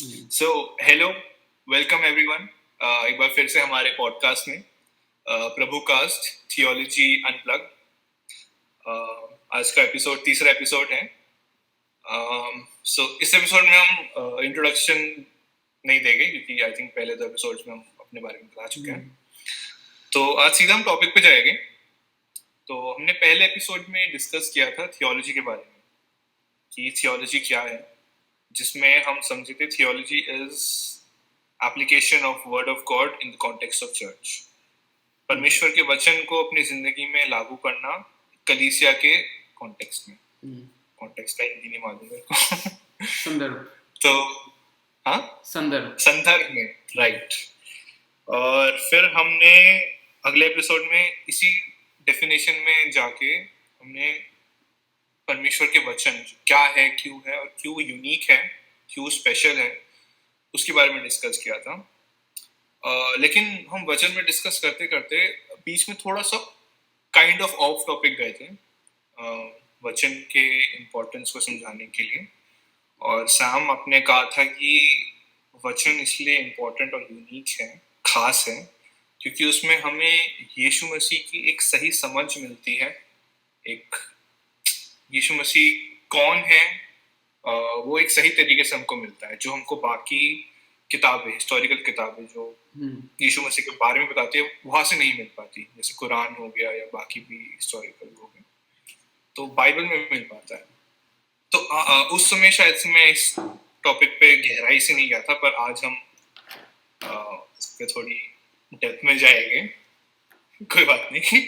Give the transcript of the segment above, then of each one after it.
So hello, welcome everyone. एक बार फिर से हमारे पॉडकास्ट में प्रभु कास्ट थियोलॉजी अनप्लग। आज का एपिसोड तीसरा एपिसोड है। इस एपिसोड में हम इंट्रोडक्शन नहीं देंगे क्योंकि आई थिंक पहले दो एपिसोड्स में हम अपने बारे में बता चुके हैं। तो आज सीधा हम टॉपिक पे जाएंगे। तो हमने पहले एपिसोड में डिस्कस किया था थियोलॉजी के बारे में कि थियोलॉजी क्या है, जिसमें हम समझे थे theology is application of word of God in the context of church. परमेश्वर के वचन को अपनी जिंदगी में लागू करना कलीसिया के कॉन्टेक्स्ट में। कॉन्टेक्स्ट का हिंदी नहीं मालूम मेरे को। संदर्भ। तो हाँ, संदर्भ में, राइट। और फिर हमने अगले एपिसोड में इसी डेफिनेशन में जाके हमने परमेश्वर के वचन क्या है, क्यों है और क्यों यूनिक है, क्यों स्पेशल है, उसके बारे में डिस्कस किया था। लेकिन हम वचन में डिस्कस करते करते बीच में थोड़ा सा काइंड ऑफ टॉपिक गए थे वचन के इम्पोर्टेंस को समझाने के लिए। और सैम अपने कहा था कि वचन इसलिए इम्पोर्टेंट और यूनिक है, खास है, क्योंकि उसमें हमें यीशु मसीह की एक सही समझ मिलती है। एक यीशु मसीह कौन है वो एक सही तरीके से हमको मिलता है, जो हमको बाकी किताबें, हिस्टोरिकल किताबें जो यीशु मसीह के बारे में बताती है वहां से नहीं मिल पाती, जैसे कुरान हो गया या बाकी भी हिस्टोरिकल हो गए, तो बाइबल में मिल पाता है। तो उस समय शायद से मैं इस टॉपिक पे गहराई से नहीं गया था, पर आज हम इस पे थोड़ी डेप्थ में जाएंगे। कोई बात नहीं।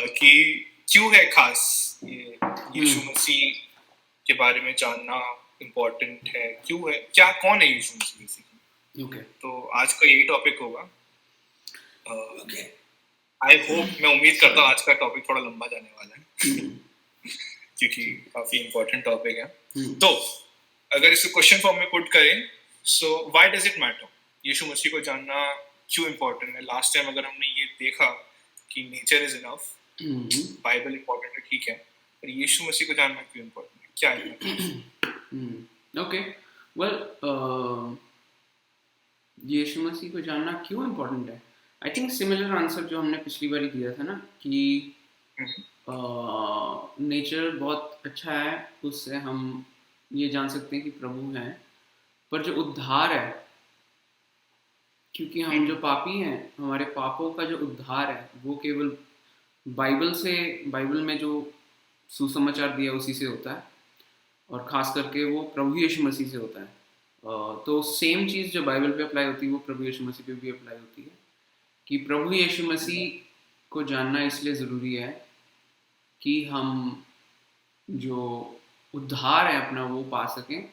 कि क्यों है खास ये यीशु मसीह के बारे में जानना इम्पोर्टेंट है, क्यों है, क्या, कौन है यीशु मसीह बेसिकली। तो आज का यही टॉपिक होगा। आई होप, मैं उम्मीद करता हूँ आज का टॉपिक थोड़ा लंबा जाने वाला है क्योंकि काफी इम्पोर्टेंट टॉपिक है। तो अगर इसे क्वेश्चन फॉर्म में पुट करें, so why does it matter, Yeshu Masih को जानना क्यों इम्पोर्टेंट है। लास्ट टाइम अगर हमने ये देखा कि nature is enough, Bible important है, ठीक है, पर यीशु मसीह को जानना क्यों इम्पोर्टेंट है, क्या है? ओके, वेल, यीशु मसीह को जानना क्यों इम्पोर्टेंट है, आई थिंक सिमिलर आंसर जो हमने पिछली बार दिया था ना, कि नेचर बहुत अच्छा है, उससे हम ये जान सकते हैं कि प्रभु हैं, पर जो उद्धार है, क्योंकि हम जो पापी हैं, हमारे पापों का जो उद्धार है वो केवल बाइबल में जो सुसमाचार दिया उसी से होता है, और ख़ास करके वो प्रभु यीशु मसीह से होता है। तो सेम चीज़ जो बाइबल पे अप्लाई होती है वो प्रभु यीशु मसीह पे भी अप्लाई होती है, कि प्रभु यीशु मसीह को जानना इसलिए ज़रूरी है कि हम जो उद्धार है अपना वो पा सकें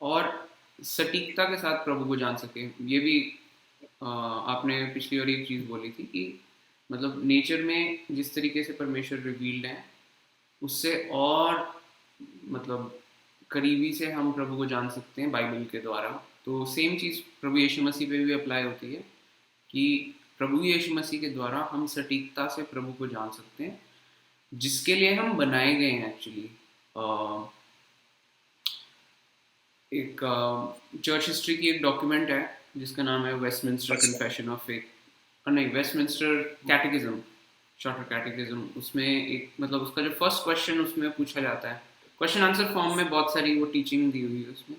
और सटीकता के साथ प्रभु को जान सकें। ये भी आपने पिछली बार एक चीज़ बोली थी कि मतलब नेचर में जिस तरीके से परमेश्वर रिवील्ड है, उससे और मतलब करीबी से हम प्रभु को जान सकते हैं बाइबल के द्वारा। तो सेम चीज़ प्रभु यीशु मसीह पे भी अप्लाई होती है कि प्रभु यीशु मसीह के द्वारा हम सटीकता से प्रभु को जान सकते हैं, जिसके लिए हम बनाए गए हैं एक्चुअली। एक चर्च हिस्ट्री की एक डॉक्यूमेंट है जिसका नाम है वेस्टमिंस्टर कन्फेशन ऑफ फेथ, नहीं, वेस्टमिंस्टर कैटेकिज्म, शॉर्टर कैटेकिज्म। उसमें एक मतलब उसका जो फर्स्ट क्वेश्चन उसमें पूछा जाता है, क्वेश्चन आंसर फॉर्म में बहुत सारी वो टीचिंग दी हुई है उसमें।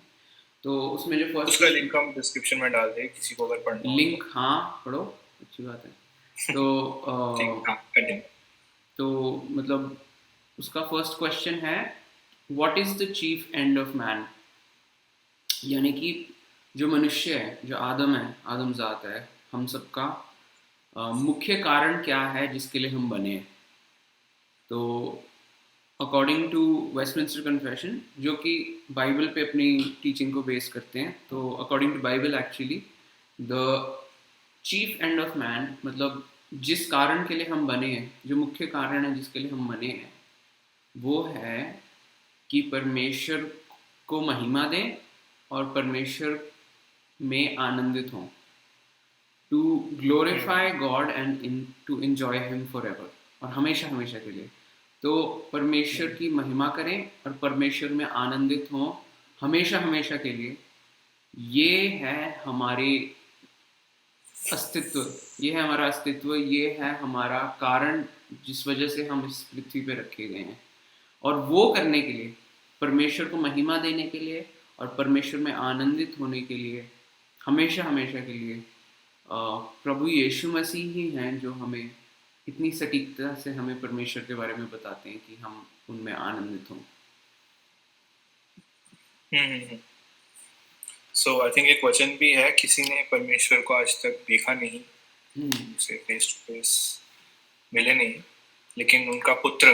तो उसमें जो फर्स्ट, उसका लिंक हम डिस्क्रिप्शन में डाल दें किसी को अगर पढ़ना हो। लिंक, हाँ, पढ़ो, अच्छी बात है। तो मतलब उसका फर्स्ट क्वेश्चन है, what is the chief end of man, यानी कि जो मनुष्य है, जो आदम है, आदम जात है, हम सबका मुख्य कारण क्या है जिसके लिए हम बने। तो अकॉर्डिंग टू वेस्टमिंस्टर कन्फेशन, जो कि बाइबल पे अपनी टीचिंग को बेस करते हैं, तो according to Bible actually the chief end of man, मतलब जिस कारण के लिए हम बने हैं, जो मुख्य कारण है जिसके लिए हम बने हैं, वो है कि परमेश्वर को महिमा दें और परमेश्वर में आनंदित हों, to glorify God and to enjoy him forever, और हमेशा हमेशा के लिए। तो परमेश्वर की महिमा करें और परमेश्वर में आनंदित हों हमेशा हमेशा के लिए, ये है हमारे अस्तित्व, ये है हमारा अस्तित्व, ये है हमारा कारण जिस वजह से हम इस पृथ्वी पे रखे गए हैं। और वो करने के लिए, परमेश्वर को महिमा देने के लिए और परमेश्वर में आनंदित होने के लिए, हमेशा हमेशा के लिए प्रभु यीशु मसीह ही हैं जो हमें इतनी सटीकता से हमें परमेश्वर के बारे में बताते हैं कि हम उनमें आनंदित हों। सो आई थिंक एक वचन भी है, किसी ने परमेश्वर को आज तक देखा नहीं, उसे फेस टू फेस मिले नहीं, लेकिन उनका पुत्र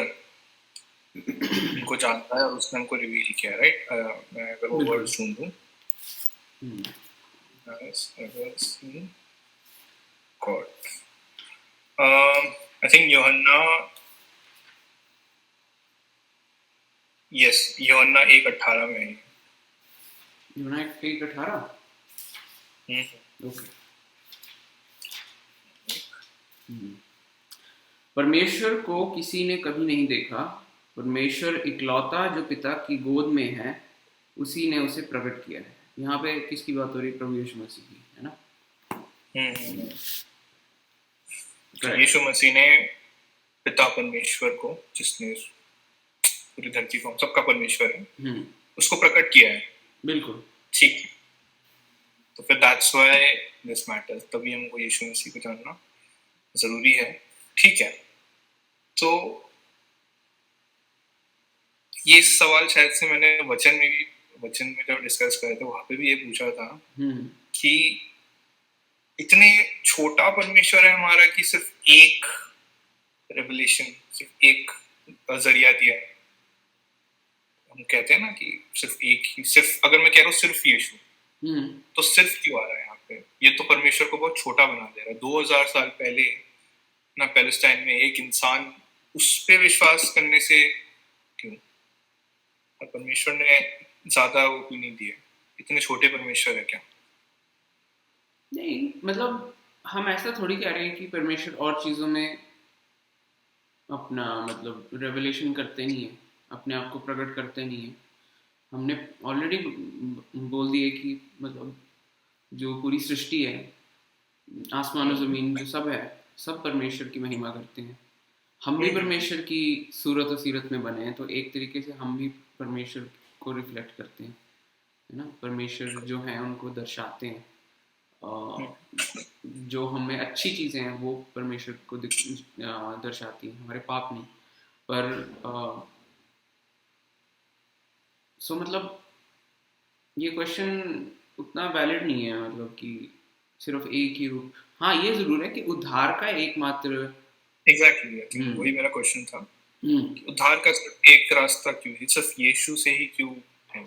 उनको जानता है और उसने उनको रिवील किया, राइट? मैं अगर वो वर्ड सुन दूं, गॉड, आई थिंक यूहन्ना, यस, यूहन्ना 1:18 में है। यूहन्ना 1:18, ओके। परमेश्वर को किसी ने कभी नहीं देखा, परमेश्वर इकलौता जो पिता की गोद में है उसी ने उसे प्रकट किया है। यहाँ पे किसकी बात हो रही है? प्रभु यीशु मसीह की, है ना? यीशु मसीह ने पिता परमेश्वर को, जिसने पूरी धरती को, सबका परमेश्वर है, उसको प्रकट किया है। बिल्कुल ठीक। तो फिर दैट्स व्हाई दिस मैटर्स, तभी हमको यीशु मसीह को जानना जरूरी है। ठीक है, तो ये सवाल शायद से मैंने वचन में जब डिस्कस करे थे वहां पे भी ये पूछा था कि इतने छोटा परमेश्वर है हमारा कि सिर्फ एक रेवलेशन, सिर्फ एक जरिया दिया है। हम कहते हैं ना कि सिर्फ एक ही, सिर्फ अगर मैं कह रहा हूँ सिर्फ यीशु, तो सिर्फ क्यों आ रहा है यहाँ पे? ये तो परमेश्वर को बहुत छोटा बना दे रहा है। 2000 साल पहले ना पैलेस्टाइन में एक इंसान, उस पे विश्वास करने से क्यों? और परमेश्वर ने ज्यादा वो क्यों नहीं दिया? इतने छोटे परमेश्वर है क्या? नहीं, मतलब हम ऐसा थोड़ी कह रहे हैं कि परमेश्वर और चीज़ों में अपना मतलब रेवलेशन करते नहीं है, अपने आप को प्रकट करते नहीं है। हमने ऑलरेडी बोल दिए कि मतलब जो पूरी सृष्टि है, आसमान और ज़मीन जो सब है, सब परमेश्वर की महिमा करते हैं। हम भी परमेश्वर की सूरत और सीरत में बने हैं, तो एक तरीके से हम भी परमेश्वर को रिफ्लेक्ट करते हैं, है ना? परमेश्वर जो हैं उनको दर्शाते हैं। जो हमें अच्छी चीज़ें हैं वो परमेश्वर को दर्शाती हैं, हमारे पाप नहीं। पर सो मतलब ये क्वेश्चन उतना वैलिड नहीं है, मतलब कि सिर्फ एक ही रूप। हाँ, ये जरूर है कि उद्धार का एकमात्र, एग्जैक्टली वही मेरा क्वेश्चन था, उद्धार का सिर्फ एक रास्ता क्यों है? सिर्फ यीशु से ही क्यों है?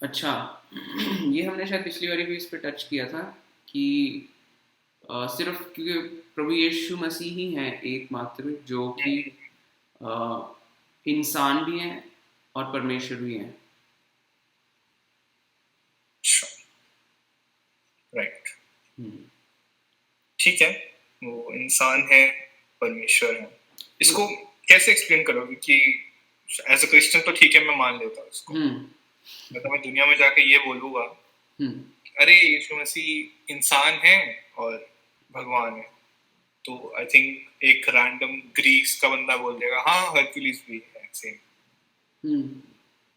अच्छा, ये हमने शायद पिछली बार भी इस पे टच किया था कि सिर्फ क्योंकि प्रभु यीशु मसीह ही हैं एकमात्र जो कि इंसान भी हैं और परमेश्वर भी हैं। राइट, ठीक है, वो इंसान है, परमेश्वर है। इसको कैसे एक्सप्लेन करोगे कि एज अ क्रिश्चियन तो ठीक है, मैं मान लेता हूँ इसको, मतलब मैं दुनिया में जाके ये बोलूंगा अरे यीशु मसीह इंसान है और भगवान है, तो आई थिंक एक रैंडम ग्रीस का बंदा बोल देगा हाँ हरक्यूलिस भी है सेम,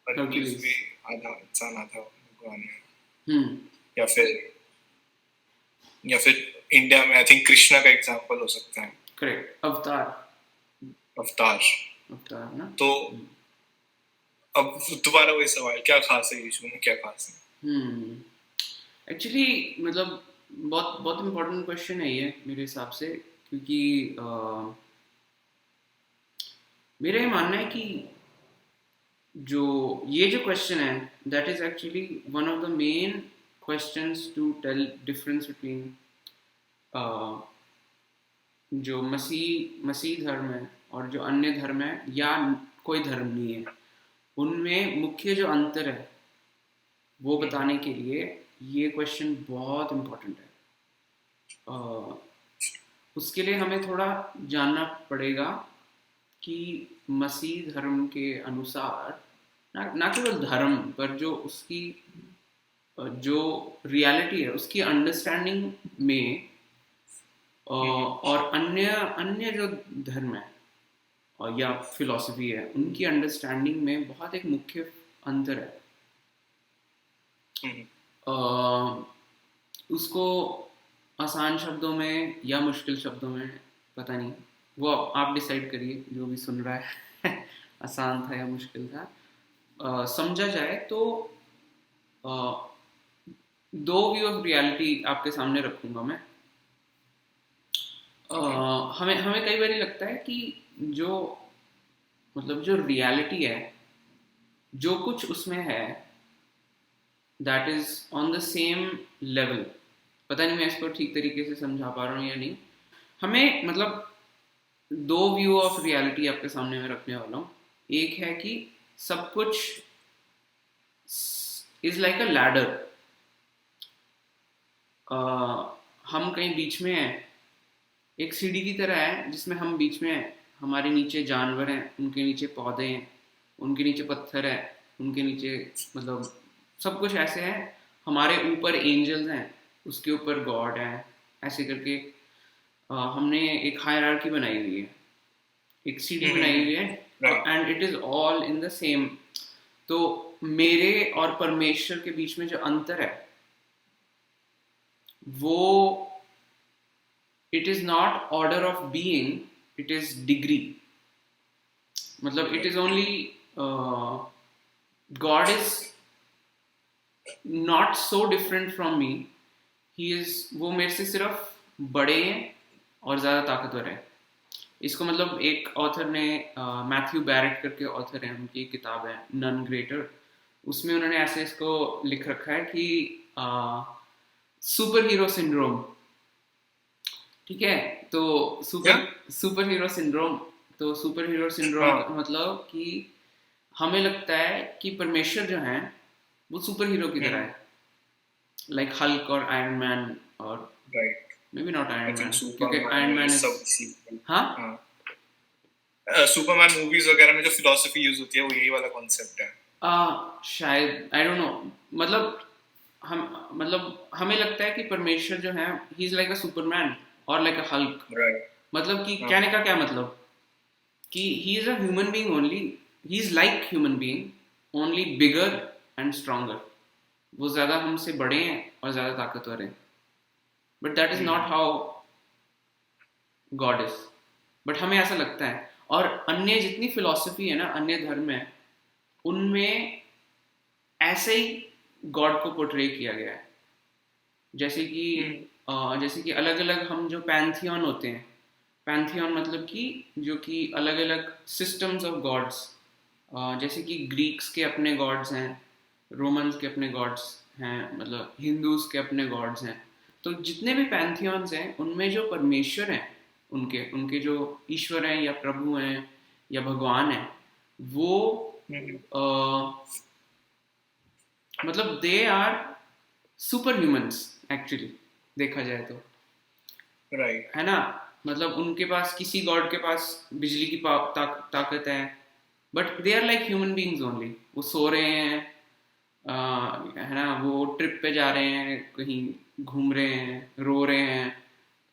हरक्यूलिस भी आधा इंसान आधा भगवान है। या फिर इंडिया में आई थिंक कृष्णा का एग्जांपल हो सकता है। करेक्ट, अवतार ना? तो अब दोबारा वही सवाल, क्या खास है यीशु में, क्या खास है? एक्चुअली मतलब बहुत बहुत इम्पोर्टेंट क्वेश्चन है ये मेरे हिसाब से, क्योंकि मेरा ये मानना है कि जो ये जो क्वेश्चन है that is actually one of the main questions to tell difference between जो मसीह धर्म है और जो अन्य धर्म है या कोई धर्म नहीं है, उनमें मुख्य जो अंतर है वो बताने के लिए ये क्वेश्चन बहुत इम्पोर्टेंट है। उसके लिए हमें थोड़ा जानना पड़ेगा कि मसीह धर्म के अनुसार ना केवल धर्म पर जो उसकी जो रियलिटी है उसकी अंडरस्टैंडिंग में और अन्य अन्य जो धर्म है या फिलॉसफी है उनकी अंडरस्टैंडिंग में बहुत एक मुख्य अंतर है। उसको आसान शब्दों में या मुश्किल शब्दों में पता नहीं, वो आप डिसाइड करिए जो भी सुन रहा है आसान था या मुश्किल था। समझा जाए तो दो व्यू ऑफ रियलिटी आपके सामने रखूंगा मैं। हमें हमें कई बार लगता है कि जो मतलब जो रियलिटी है जो कुछ उसमें है that is on the same level. पता नहीं मैं इसको ठीक तरीके से समझा पा रहा हूँ या नहीं। हमें मतलब दो व्यू ऑफ रियलिटी आपके सामने में रखने वाला हूँ। एक है कि सब कुछ इज लाइक अ लैडर, हम कहीं बीच में हैं, एक सीढ़ी की तरह है जिसमें हम बीच में हैं, हमारे नीचे जानवर हैं, उनके नीचे पौधे हैं, उनके नीचे पत्थर है, उनके नीचे मतलब सब कुछ ऐसे है, हमारे ऊपर एंजल्स हैं, उसके ऊपर गॉड है, ऐसे करके हमने एक हायरार्की बनाई हुई है, एक सीढ़ी बनाई हुई है, and it is all in the same. तो मेरे और परमेश्वर के बीच में जो अंतर है वो it is not order of being, it is degree. मतलब it is only God is not so different from me, he is, वो मेरे से सिर्फ बड़े हैं और ज़्यादा ताकतवर है। इसको मतलब एक ऑथर ने मैथ्यू बैरेट करके ऑथर है, उनकी एक किताब है नन ग्रेटर, उसमें उन्होंने ऐसे इसको लिख रखा है कि सुपर हीरो सिंड्रोम। ठीक है, तो सुपर हीरो सिंड्रोम, तो सुपर हीरो सिंड्रोम का मतलब कि हमें लगता है कि परमेश्वर जो है वो सुपर हीरो की तरह है, लाइक हल्क और आयरन मैन, और may be not iron man क्योंकि आयरन मैन इज, हाँ सुपरमैन मूवीज वगैरह में जो फिलॉसफी यूज होती है वो यही वाला कॉन्सेप्ट है। शायद आई डोंट नो। मतलब हमें लगता है कि परमेश्वर जो है he is like a Superman और लाइक अ हल्क। मतलब कि कहने का क्या मतलब कि he is a human being only, he is like human being only bigger and stronger. वो ज्यादा हमसे बड़े हैं और ज्यादा ताकतवर हैं, but that is not how God is. But हमें ऐसा लगता है, और अन्य जितनी फिलॉसफी है ना, अन्य धर्म है, उनमें ऐसे ही गॉड को पोर्ट्रे किया गया है। जैसे कि अलग अलग हम जो पैंथियन होते हैं, पैंथियन मतलब कि जो कि अलग अलग सिस्टम्स ऑफ गॉड्स, जैसे कि ग्रीक्स के अपने गॉड्स हैं, रोमन्स के अपने गॉड्स हैं, मतलब हिंदूज के अपने गॉड्स हैं। तो जितने भी पैंथियंस हैं उनमें जो परमेश्वर हैं, उनके उनके जो ईश्वर हैं या प्रभु हैं या भगवान हैं, वो मतलब they are super humans actually, देखा जाए तो, है ना। मतलब उनके पास, किसी गॉड के पास बिजली की ताकत है, but they are like human beings only. वो सो रहे हैं, है ना, वो ट्रिप पे जा रहे हैं, कहीं घूम रहे हैं, रो रहे हैं,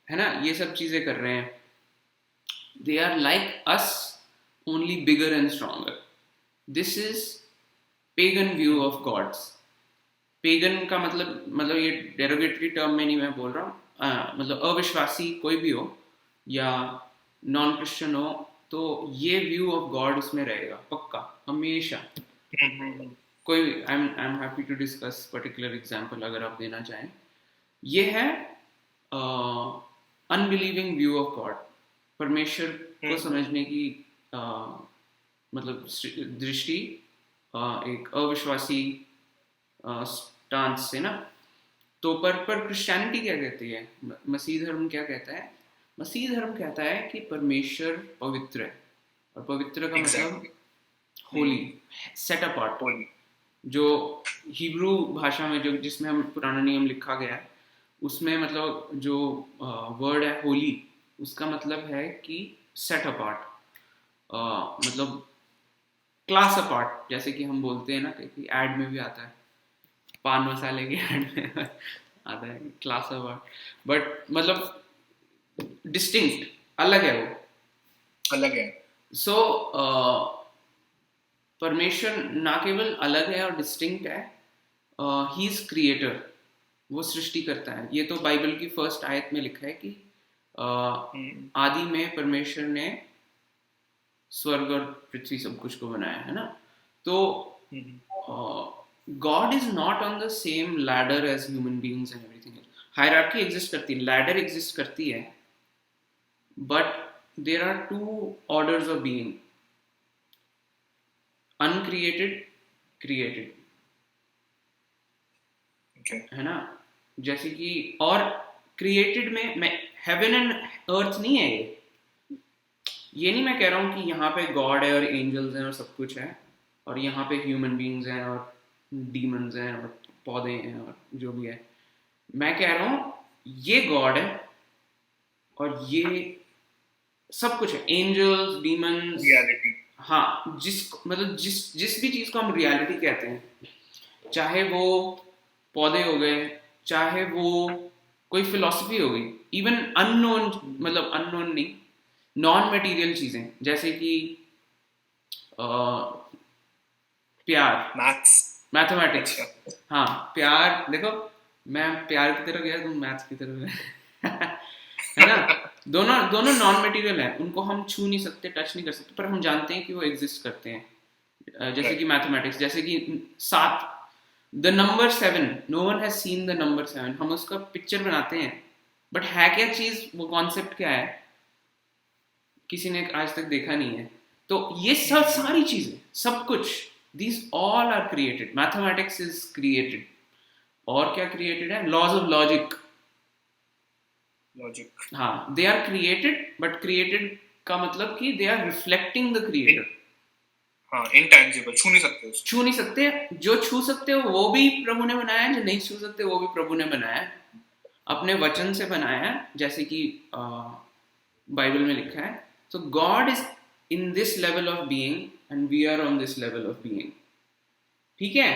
है ना, ये सब चीजें कर रहे हैं। They are like us only bigger and stronger. This is pagan view of gods. Pagan का मतलब ये डेरोगेटरी टर्म में नहीं मैं बोल रहा हूँ, मतलब अविश्वासी कोई भी हो या नॉन क्रिश्चियन हो, तो ये व्यू ऑफ गॉड उसमें रहेगा पक्का हमेशा। कोई I am happy to discuss particular example अगर आप देना चाहें। ये है अनबिलीविंग व्यू ऑफ गॉड। परमेश्वर को समझने की मतलब दृष्टि एक अविश्वासी स्टांस से ना। तो पर क्रिश्चियनिटी क्या कहती है, मसीह धर्म क्या कहता है? मसीह धर्म कहता है कि परमेश्वर पवित्र है, और पवित्र का मतलब होली, सेट अपार्ट। जो हिब्रू भाषा में जो जिसमें हम पुराना नियम लिखा गया है, उसमें मतलब जो वर्ड है होली, उसका मतलब है कि सेट अपार्ट, मतलब क्लास अपार्ट, जैसे कि हम बोलते हैं ना कि ऐड में भी आता है। पान मसाले की ऐड में आता है, क्लास अवार्ड, बट मतलब डिस्टिंक्ट, अलग है वो, अलग है। सो परमेश्वर ना केवल अलग है और डिस्टिंक्ट है, ही इज क्रिएटर, वो सृष्टि करता है। ये तो बाइबल की फर्स्ट आयत में लिखा है कि आदि में परमेश्वर ने स्वर्ग और पृथ्वी सब कुछ को बनाया है ना। तो God is not on the same ladder as human beings and everything else. Hierarchy exist करती है, लैडर एग्जिस्ट करती है, but there are two orders of being, uncreated, created, है ना। जैसे कि और क्रिएटेड में हेवन एंड अर्थ नहीं है ये नहीं मैं कह रहा हूँ कि यहाँ पे गॉड है और एंजल्स हैं और सब कुछ है, और यहाँ पे ह्यूमन बीइंग्स हैं और डीमंस हैं और पौधे हैं और जो भी है। मैं कह रहा हूँ ये गॉड है और ये सब कुछ है, एंजल्स, डीमंस, रियलिटी। हाँ, मतलब जिस भी चीज को हम रियलिटी कहते हैं, चाहे वो पौधे हो गए, चाहे वो कोई फिलॉसफी हो गई, इवन अननोन, मतलब अननोन नहीं, नॉन मटेरियल चीजें, जैसे कि प्यार, मैथमेटिक्स, हाँ प्यार, देखो मैं प्यार की तरफ गया, तुम मैथ्स की तरफ गए है ना। दोनों नॉन मटेरियल है, उनको हम छू नहीं सकते, टच नहीं कर सकते, पर हम जानते हैं कि वो एग्जिस्ट करते हैं। जैसे कि मैथमेटिक्स, जैसे कि 7, the number 7, no one has seen the number 7, हम उसका पिक्चर बनाते हैं, बट है क्या चीज, वो कॉन्सेप्ट क्या है, किसी ने आज तक देखा नहीं है। तो ये सब सारी चीजें, सब कुछ, these all are created, mathematics is created, और क्या created है, laws of logic, हाँ, they are created, but created का मतलब कि they are reflecting the creator, हाँ, intangible, छू नहीं सकते, जो छू सकते हो वो भी प्रभु ने बनाया है, जो नहीं छू सकते वो भी प्रभु ने बनाया है, अपने वचन से बनाया है, जैसे कि बाइबल में लिखा है। So God is in this level of being and we are on this level of being, ठीक है।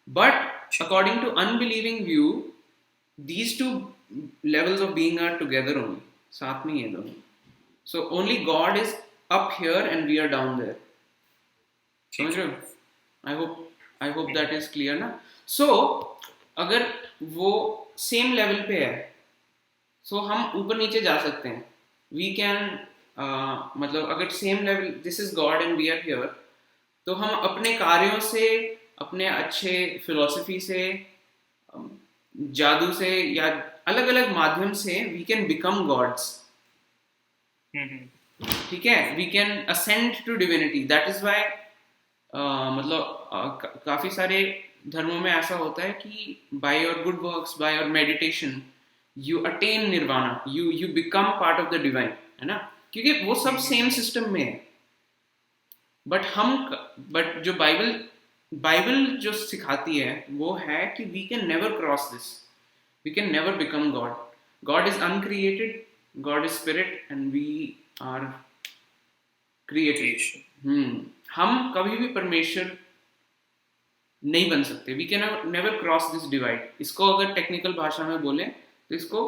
But according to unbelieving view, these two levels of being are together only, साथ में ये दोनों। So only God is up here and we are down there, समझ रहे हो? I hope that is clear ना। So अगर वो सेम लेवल पे है, so हम ऊपर नीचे जा सकते हैं, we can मतलब अगर same level, this is God and we are here, तो हम अपने कार्यों से, अपने अच्छे फिलॉसफी से, जादू से, या अलग अलग माध्यम से वी कैन बिकम गॉड्स, ठीक है, we can ascend to divinity. That is why मतलब काफी सारे धर्मों में ऐसा होता है कि by your good works, by your meditation, you attain nirvana, you become part of the divine, है ना, क्योंकि वो सब सेम सिस्टम में है। बट जो बाइबल जो सिखाती है वो है कि we can never cross this, we can never become God. God is uncreated, God is spirit and we are created. हम कभी भी परमेश्वर नहीं बन सकते, we can never cross this divide. इसको अगर टेक्निकल भाषा में बोले तो इसको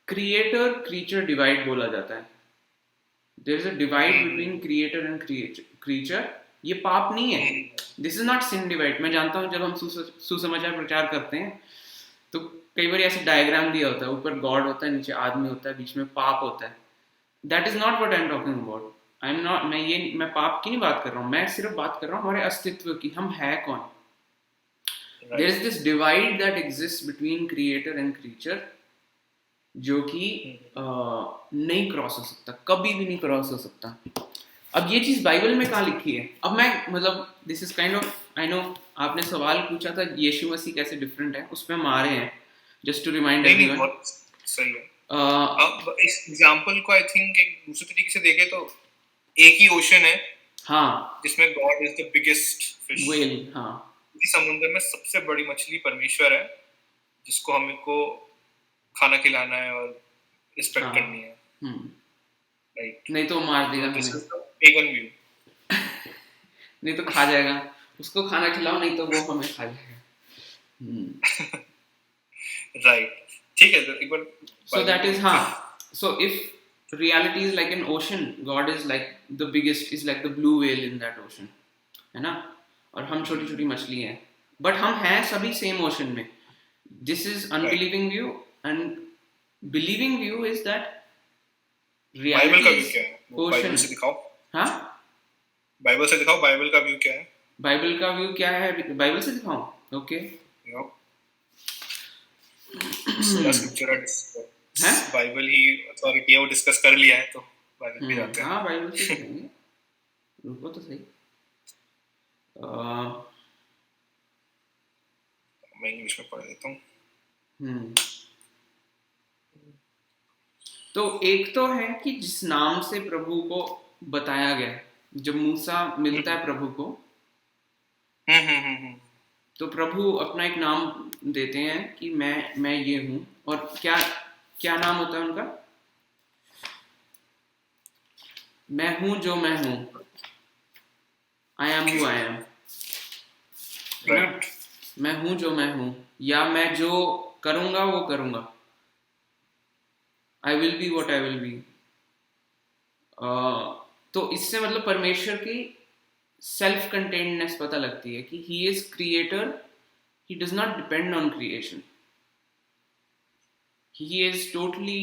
क्रिएटर क्रीचर डिवाइड बोला जाता है। There is a divide between creator and creature. ये पाप नहीं है, this is not sin divide। मैं जानता हूँ जब हम सुसमाचार प्रचार करते हैं तो कई बार ऐसे डायग्राम दिया होता है, ऊपर गॉड होता है, नीचे आदमी होता है, बीच में पाप होता है। That is not what I am talking about. I am not, मैं पाप की नहीं बात कर रहा हूँ, मैं सिर्फ बात कर रहा हूँ हमारे अस्तित्व की, हम है कौन। There is this divide that exists between creator and creature, जो कि नहीं क्रॉस हो सकता, कभी भी नहीं क्रॉस हो सकता। अब ये चीज बाइबल में कहाँ लिखी है? अब मैं मतलब this is kind of, I know आपने सवाल पूछा था यीशु मसीह कैसे डिफरेंट है, उस पे हम आ रहे हैं, जस्ट टू रिमाइंड एवरीवन। सही है। अब इस एग्जांपल को आई थिंक एक दूसरे तरीके से देखें तो एक ही ओशन है, हाँ, जिसमें God is the biggest fish, whale, हाँ, इस समुद्र में सबसे बड़ी मछली परमेश्वर है, जिसको हमको खाना खिलाना है और रिस्पेक्ट करनी है, राइट, नहीं तो मार देगा हमें, नहीं तो खा जाएगा, उसको खाना खिलाओ, नहीं तो वो हमें खा जाएगा। राइट, ठीक है, तो एक बार So that is so if reality is like an ocean, God is like the biggest, is like the blue whale in that ocean, है ना, और हम छोटी छोटी मछली हैं, बट हम हैं सभी सेम ओशन में. This is unbelieving view, and believing view is that Bible का व्यू क्या है? बाइबल से दिखाओ. हाँ, बाइबल से दिखाओ, बाइबल का व्यू क्या है? बाइबल का व्यू क्या है? बाइबल से दिखाऊं? ओके, बाइबल ही अथॉरिटी है, वो डिस्कस कर लिया है, तो बाइबल पे जाते हैं. हाँ, बाइबल से देखेंगे. रुको तो सही. मैं इंग्लिश में पढ़ देता हूँ. तो एक तो है कि जिस नाम से प्रभु को बताया गया, जब मूसा मिलता है प्रभु को, तो प्रभु अपना एक नाम देते हैं कि मैं ये हूँ. और क्या क्या नाम होता है उनका? मैं हूँ जो मैं हूँ. I am who I M. मैं हूँ जो मैं हूँ, या मैं जो करूँगा वो करूँगा. I will be what I will be. तो इससे मतलब परमेश्वर की सेल्फ कंटेन्डनेस पता लगती है कि he is creator, he does not depend on creation, he is totally,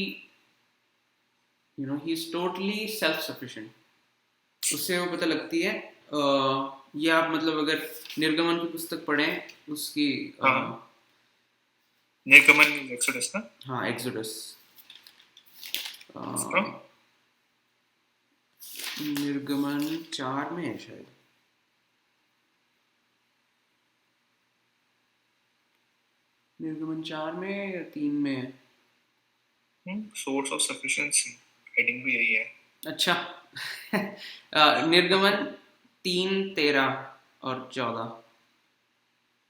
you know, he is totally self sufficient. उससे वो पता लगती है. ये आप मतलब अगर निर्गमन की पुस्तक पढ़ें, उसकी निर्गमन एक्सोडस ना? हाँ, एक्सोडस. निर्गमन 4 में है शायद. निर्गमन 4 में या 3 में है. सोर्स ऑफ सफिशिएंसी हेडिंग भी यही है. अच्छा. निर्गमन 3, 13 और 14.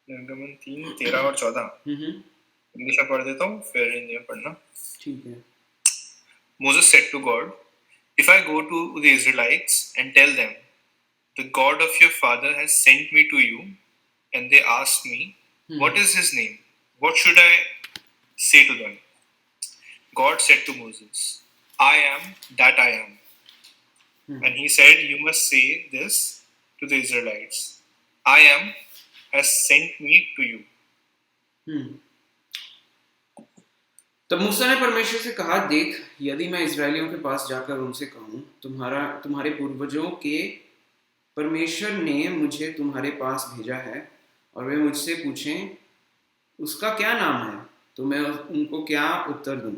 निर्गमन 3, 13 और 14. इंग्लिश में पढ़ देता हूँ, फिर हिंदी में पढ़ना. ठीक है. Moses said to God, "If I go to the Israelites and tell them, the God of your father has sent me to you, and they ask me, what is his name? What should I say to them?" God said to Moses, "I am that I am." And he said, "You must say this to the Israelites, I am has sent me to you." तब मूसा ने परमेश्वर से कहा, देख, यदि मैं इजरायलियों के पास जाकर उनसे कहूँ, तुम्हारे पूर्वजों के परमेश्वर ने मुझे तुम्हारे पास भेजा है, और वे मुझसे पूछें उसका क्या नाम है, तो मैं उनको क्या उत्तर दूं?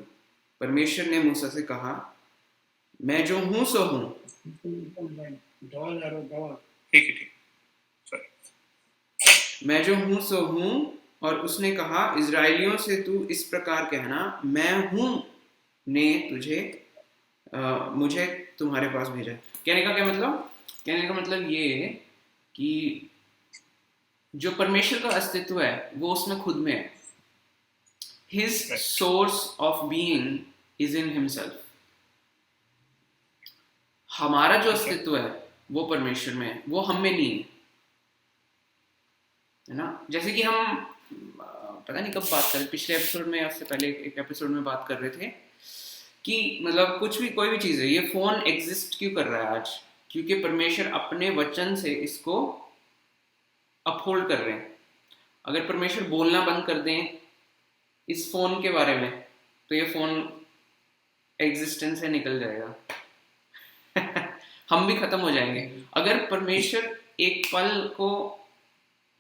परमेश्वर ने मूसा से कहा, मैं जो हूँ सो हूँ. मैं जो हूँ सो हूँ. और उसने कहा, इजराइलियों से तू इस प्रकार कहना, मैं हूँ ने मुझे तुम्हारे पास भेजा. कहने का क्या मतलब? कहने का मतलब ये है कि जो परमेश्वर का अस्तित्व है वो उसमें खुद में है. His source of being is in himself. हमारा जो अस्तित्व है वो परमेश्वर में है, वो हम में नहीं है ना. जैसे कि हम पता नहीं कब बात करें, पिछले एपिसोड में या उससे पहले एक एपिसोड में बात कर रहे थे कि मतलब कुछ भी, कोई भी चीज़ है, ये फ़ोन एग्जिस्ट क्यों कर रहा है आज? क्योंकि परमेश्वर अपने वचन से इसको अपहोल्ड कर रहे हैं. अगर परमेश्वर बोलना बंद कर दें इस फ़ोन के बारे में, तो ये फ़ोन एग्जिस्टेंस से निकल जाएगा. हम भी ख़त्म हो जाएंगे. अगर परमेश्वर एक पल को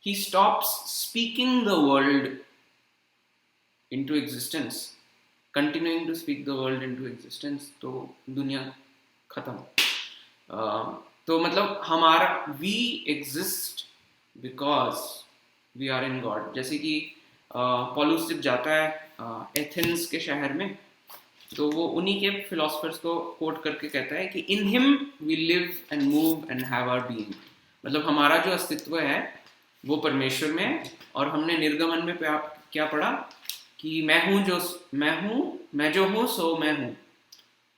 he stops speaking the world into existence, continuing to speak the world into existence, तो दुनिया खत्म. तो मतलब हमारा we exist because we are in God. जैसे कि पॉलुस जब जाता है एथेंस के शहर में, तो वो उन्हीं के फिलोसफर्स को कोट करके कहता है कि in him we live and move and have our being. मतलब हमारा जो अस्तित्व है वो परमेश्वर में है. और हमने निर्गमन में क्या पढ़ा कि मैं जो हूँ सो मैं हूँ.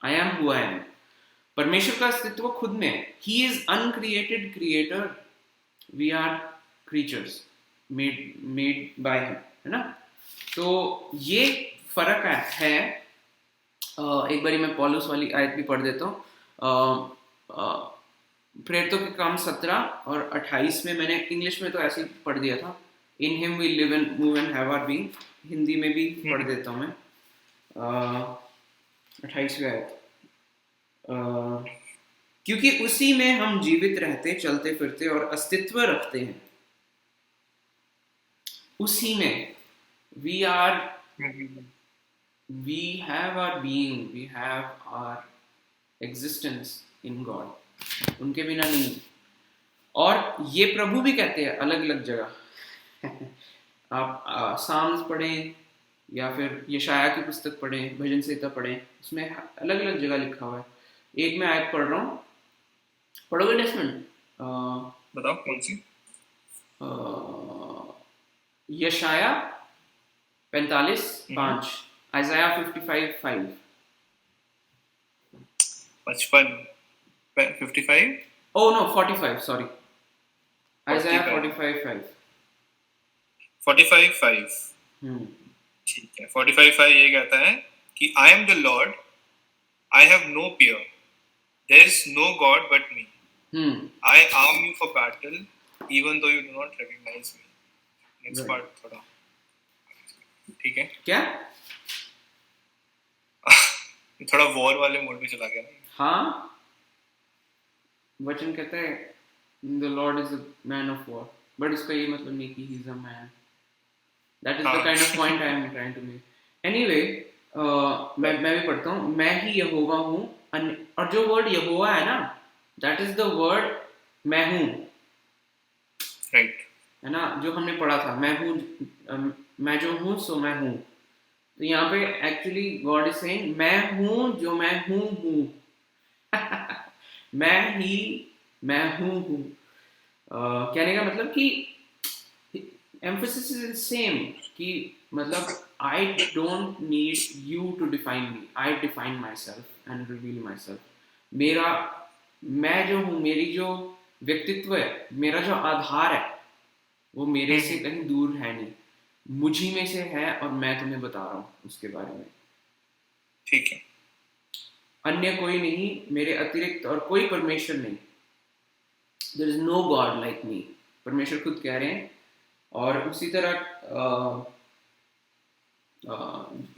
I am who I am. परमेश्वर का अस्तित्व खुद में है. He is uncreated creator, we are creatures. Made by him, है ना। तो ये फर्क है। एक बारी मैं पॉलुस वाली आयत भी पढ़ देता हूँ। प्रेरितों के काम 17 और 28 में, मैंने इंग्लिश में तो ऐसे ही पढ़ दिया था, in him we live and move and have our being. Hindi में भी पढ़ देता हूँ मैं। 28वीं आयत, क्योंकि उसी में हम जीवित रहते, चलते फिरते और अस्तित्व रखते हैं। उसी में we have our being, we have our existence in God, उनके बिना नहीं। और ये प्रभु भी कहते हैं अलग अलग जगह। आप साम्स पढ़ें या फिर यशाया की पुस्तक पढ़ें, भजन संहिता पढ़ें, उसमें अलग अलग जगह लिखा हुआ है। एक मैं आयत पढ़ रहा हूँ, पढ़ोगे डेस्मंड? बताओ कौन सी? यशाया 45:5, आइज़ाया 55:5। 55? Oh no, 45, sorry. आइज़ाया 45:5। 45:5 ठीक है। 45:5 ये कहता है कि I am the Lord, I have no peer, there is no God but me. I arm you for battle, even though you do not recognize me. Next part थोड़ा ठीक है क्या? थोड़ा वॉर वाले मोड में चला गया ना। हाँ, वचन कहता है the Lord is a man of war, but इसका ये मतलब नहीं कि he is a man. That is the kind of point I am trying to make. Anyway, मैं भी पढ़ता हूँ, मैं ही यहोवा हूँ। और जो वर्ड यहोवा है ना, that is the word मैं हूँ, right, है ना, जो हमने पढ़ा था, मैं हूँ, मैं जो हूँ सो मैं हूँ। तो यहाँ पे एक्चुअली गॉड इज सेइंग मैं हूँ जो मैं हूँ। मैं हूँ। कहने का मतलब कि emphasis is same, कि मतलब I don't need you to define me, I define myself and reveal myself. मैं जो हूँ, मेरी जो व्यक्तित्व है, मेरा जो आधार है, वो मेरे से कहीं दूर है नहीं, मुझी में से है, और मैं तुम्हें बता रहा हूँ उसके बारे में। ठीक है। अन्य कोई नहीं, मेरे अतिरिक्त और कोई परमेश्वर नहीं। There is no God like me, परमेश्वर खुद कह रहे हैं। और उसी तरह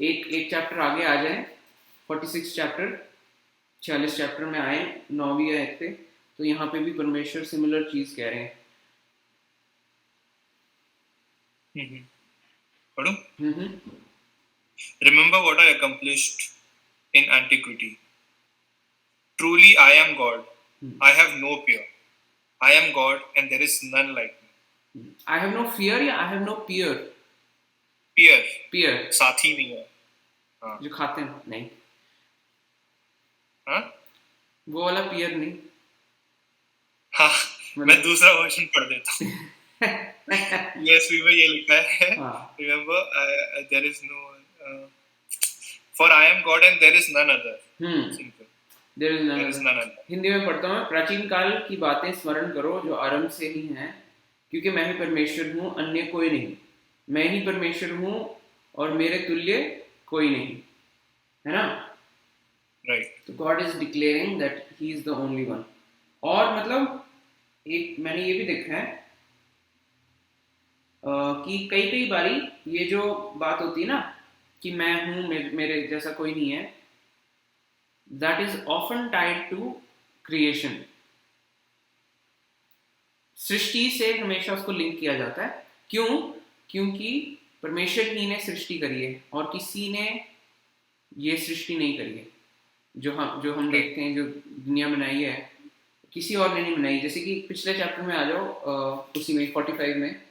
एक चैप्टर आगे आ जाए, 46 चैप्टर, 46 चैप्टर में आए 9वीं आयत पे, तो यहाँ पे भी परमेश्वर सिमिलर चीज कह रहे हैं। पढ़ो। Remember what I accomplished in antiquity. Truly I am God. I have no peer. I am God and there is none like me. I have no fear या I have no peer? Peer. साथी नहीं है। हाँ। जो खाते हैं नहीं। हाँ? वो वाला peer नहीं। हाँ, मैं दूसरा वर्जन पढ़ देता हूँ। ESV में ये लिखा है, remember there is no for I am God and there is none other. Simple. There is none other. Hindi में पढ़ता हूँ, प्राचीन काल की बातें स्मरण करो जो आरंभ से ही हैं, क्योंकि मैं ही परमेश्वर हूँ, अन्य कोई नहीं। मैं ही परमेश्वर हूँ और मेरे तुल्य कोई नहीं, है ना? Right. तो God is declaring that He is the only one. और मतलब एक मैंने ये भी देखा है कि कई बारी ये जो बात होती है ना कि मैं हूँ, मेरे जैसा कोई नहीं है, that is often tied to creation. सृष्टि से हमेशा उसको लिंक किया जाता है। क्यों? क्योंकि परमेश्वर ही ने सृष्टि करी है और किसी ने ये सृष्टि नहीं करी है। जो हम देखते हैं, जो दुनिया बनाई है, किसी और ने नहीं बनाई। जैसे कि पिछले चैप्टर में आ जाओ, उसी में 45 में,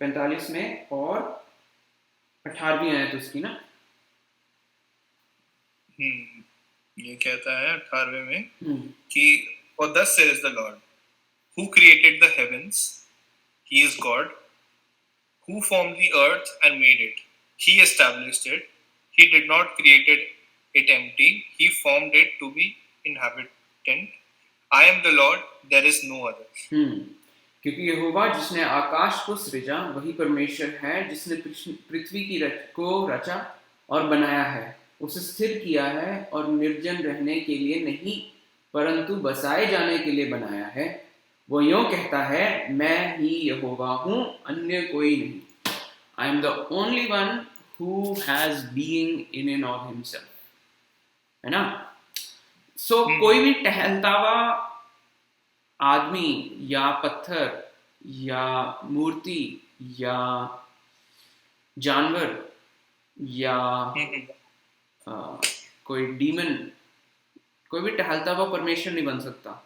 45 में और 18वीं आयत उसकी ना। ये कहता है 18वें में कि for thus says the Lord, who created the heavens, he is God, who formed the earth and made it, he established it, he did not create it empty, he formed it to be inhabitant. I am the Lord, there is no other. क्योंकि यहोवा जिसने आकाश को सृजा वही परमेश्वर है, जिसने पृथ्वी की को रचा और बनाया है, उसे स्थिर किया है और निर्जन रहने के लिए नहीं परंतु बसाए जाने के लिए बनाया है। वो यूं कहता है, मैं ही यहोवा हूँ, अन्य कोई नहीं। I am the only one who has being in end of himself, है ना। सो कोई भी टहलता हुआ आदमी या पत्थर या मूर्ति या जानवर या कोई डीमन, कोई भी टहलता हुआ परमेश्वर नहीं बन सकता।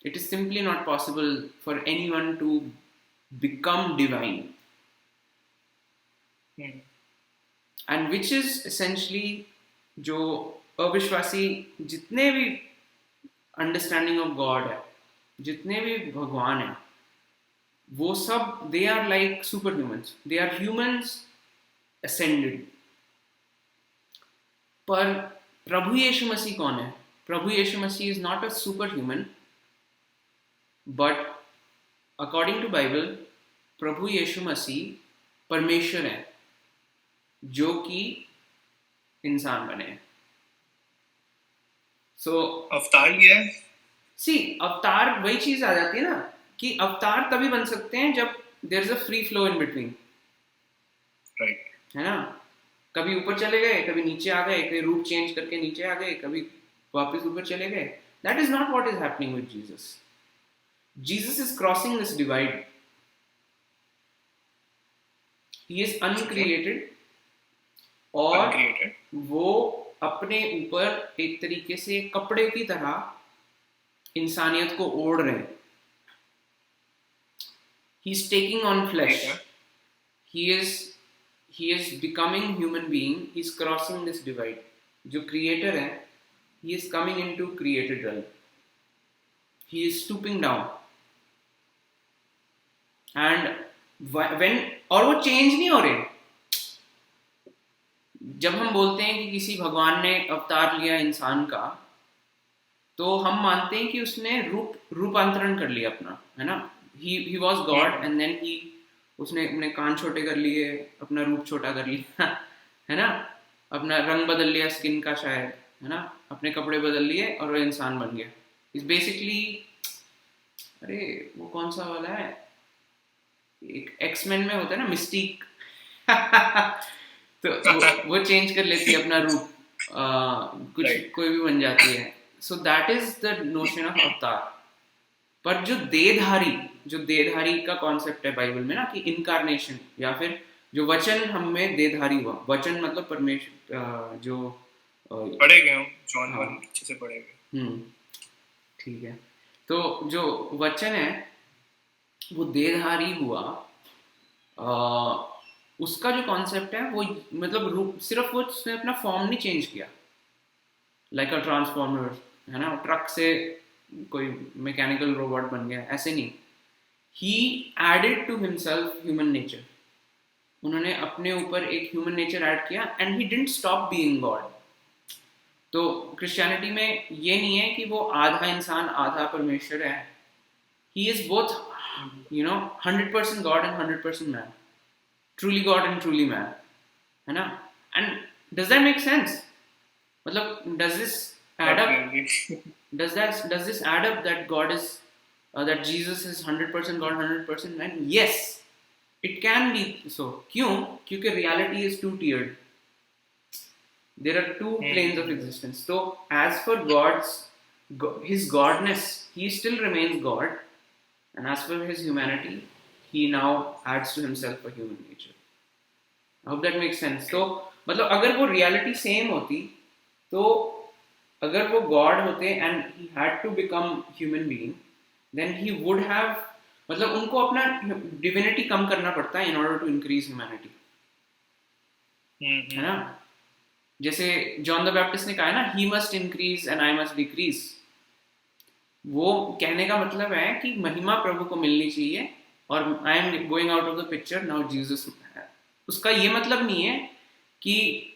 It is simply not possible for anyone to become divine, and which is essentially जो अविश्वासी जितने भी अंडरस्टैंडिंग ऑफ गॉड है, जितने भी भगवान है, वो सब they are like super humans, they are humans ascended. पर प्रभु यीशु मसीह कौन है? प्रभु Yeshu Masih is not a super human, but according to Bible प्रभु यीशु मसीह परमेश्वर है जो कि इंसान बने हैं। सो अवतार लिया है। सी अवतार वही चीज आ जाती है ना कि अवतार तभी बन सकते हैं जब there is a free flow in between, right, है ना। कभी ऊपर चले गए, कभी नीचे आ गए, कभी रूप चेंज करके नीचे आ गए, कभी वापस ऊपर चले गए। That is not what is happening with Jesus. Jesus is crossing this divide. He is uncreated और वो अपने ऊपर एक तरीके से कपड़े की तरह इंसानियत को ओढ़ रहे हैं। He is taking on flesh. He is becoming human being. He is crossing this divide. जो creator है, he is coming into created realm. He is stooping down. And when और वो change नहीं हो रहे। जब हम बोलते हैं कि किसी भगवान ने अवतार लिया इंसान का, तो हम मानते हैं कि उसने रूपांतरण कर लिया अपना, है ना। He was God and then उसने अपने कान छोटे कर लिए, अपना रूप छोटा कर लिया, है ना, अपना रंग बदल लिया स्किन का शायद, है ना, अपने कपड़े बदल लिए और वो इंसान बन गया। इस बेसिकली, अरे वो कौन सा वाला है, एक एक्समैन में होता है ना मिस्टीक तो वो चेंज कर लेती है अपना रूप, कुछ कोई भी बन जाती है। So that is the notion of अवतार। पर जो देहधारी का कॉन्सेप्ट है बाइबल में ना, कि इनकारनेशन या फिर जो वचन हम में देहधारी हुआ, वचन मतलब परमेश्वर, जो पढ़ेंगे हम जॉन 1 अच्छे से पढ़ेंगे। ठीक है। तो जो वचन है वो देहधारी हुआ, उसका जो कॉन्सेप्ट है वो मतलब रूप, सिर्फ वो उसने अपना फॉर्म नहीं चेंज किया लाइक अ ट्रांसफॉर्मर, है ना, ट्रक से कोई मैकेनिकल रोबोट बन गया, ऐसे नहीं। He added to himself human nature. उन्होंने अपने ऊपर एक ह्यूमन नेचर ऐड किया and he didn't stop being God. तो क्रिश्चियनिटी में ये नहीं है कि वो आधा इंसान आधा परमेश्वर है। He is both, 100% God and 100% man, truly God and truly man, है ना। And does that make sense? मतलब does this add up? Does this add up that God is that Jesus is 100% God, 100% man? Yes, it can be so. क्यों? क्योंकि reality is two tiered. There are two planes of existence. So as for his godness, he still remains God, and as for his humanity, he now adds to himself a human nature. I hope that makes sense. So मतलब अगर वो reality same होती, तो अगर वो God होते and he had to become human being, then he would have, मतलब उनको अपना डिविनिटी कम करना पड़ता है in order to increase humanity, है ना। जैसे जॉन द बैप्टिस्ट ने कहा है ना, he must increase and I must decrease. वो कहने का मतलब है कि महिमा प्रभु को मिलनी चाहिए और I am going out of the picture now Jesus. उसका ये मतलब नहीं है कि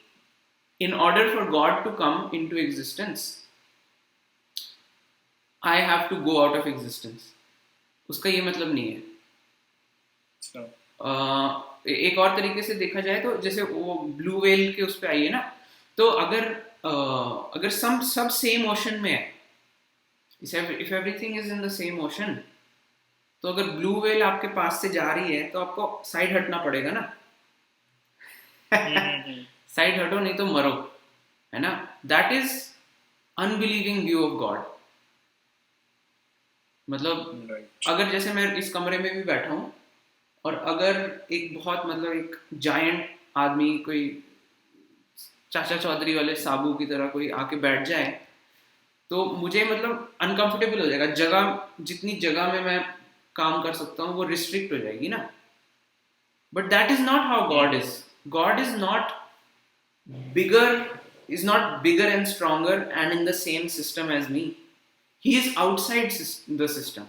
in order for God to come into existence, I have to go out of existence. उसका ये मतलब नहीं है। अच्छा, एक और तरीके से देखा जाए तो जैसे वो ब्लू व्हेल के उस पे आई है ना, तो अगर सब सेम ओशन में है, if everything is in the same ocean, तो अगर ब्लू व्हेल आपके पास से जा रही है तो आपको साइड हटना पड़ेगा ना। साइड हटो नहीं तो मरो, है ना। That is unbelieving view of God. मतलब right. अगर जैसे मैं इस कमरे में भी बैठा हूँ और अगर एक बहुत मतलब एक जायंट आदमी, कोई चाचा चौधरी वाले साबू की तरह कोई आके बैठ जाए, तो मुझे मतलब अनकंफर्टेबल हो जाएगा। जितनी जगह में मैं काम कर सकता हूँ वो रिस्ट्रिक्ट हो जाएगी ना। But that is not how God is. God bigger is not bigger and stronger and in the same system as me. He is outside the system.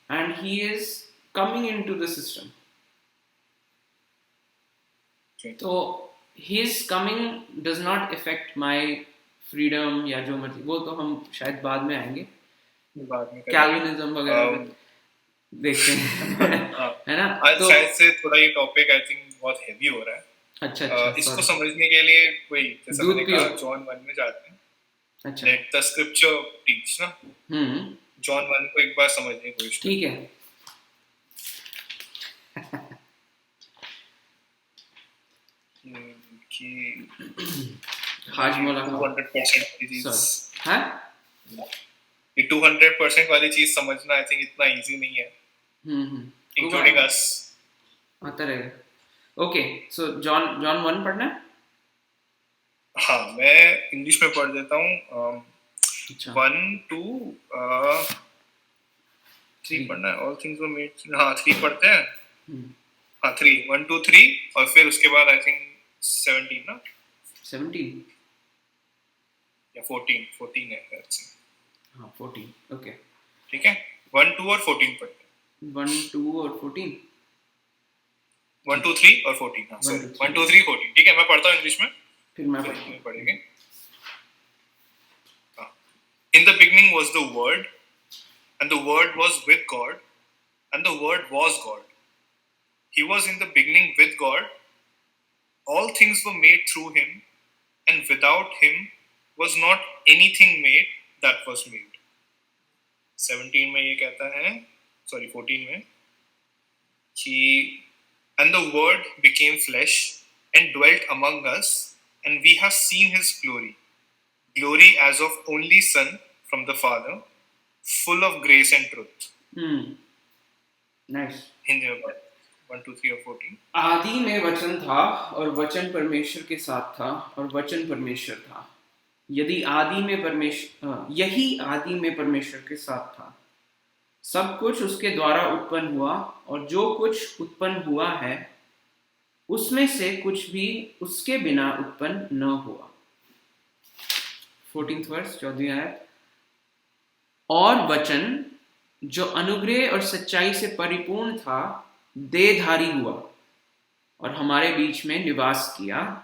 And he is coming into the system. तो his coming does not affect my freedom या जो मर्जी, वो तो हम शायद बाद में आएंगे, कैल्विनिज्म वगैरह देखते हैं। है ना। आज तो शायद से थोड़ा ये टॉपिक आई थिंक बहुत हेवी हो रहा है। अच्छा, इसको समझने के लिए कोई जैसा मैंने कहा जॉन 1 में जाते हैं। अच्छा, लेट द स्क्रिप्चर टीच ना। जॉन 1 को एक बार समझने की कोशिश। ठीक है। कि हाजमोला 200% वाली चीज, हैं? ये 200% वाली चीज समझना आई थिंक इतना इजी नहीं है। इंक्लूडिंग अस। आता रहेगा। ओके, सो जॉन 1 पढ़ना है? हाँ, मैं इंग्लिश में पढ़ देता हूँ। 1 2 3 पढ़ना है। All things were made. हाँ, 3 पढ़ते हैं। हाँ, 3 1 2 3 और फिर उसके बाद आई थिंक 17 ना, 17 या 14 है शायद। हाँ, 14। ओके, ठीक है। 1 2 और 14 पढ़ते हैं। 1 2 और 14, 1 2 3 और 14। हाँ, सॉरी, 1 2 3 14। ठीक है, मैं पढ़ता हूँ इंग्लिश में, फिर मैं पढ़ेंगे। In the beginning was the Word, and the Word was with God, and the Word was God. He was in the beginning with God. All things were made through him, and without him was not anything made that was made. 17 में ये कहता है, sorry 14 में, कि and the Word became flesh and dwelt among us, and we have seen his glory as of only Son from the Father, full of grace and truth. Nice. Hindi में 1 2 3 और 14। आदि में वचन था और वचन परमेश्वर के साथ था और वचन परमेश्वर था। यही आदि में परमेश्वर के साथ था। सब कुछ उसके द्वारा उत्पन्न हुआ और जो कुछ उत्पन्न हुआ है उसमें से कुछ भी उसके बिना उत्पन्न न हुआ। 14th वर्स, 14वीं आयत। और वचन जो अनुग्रह और सच्चाई से परिपूर्ण था देहधारी हुआ और हमारे बीच में निवास किया।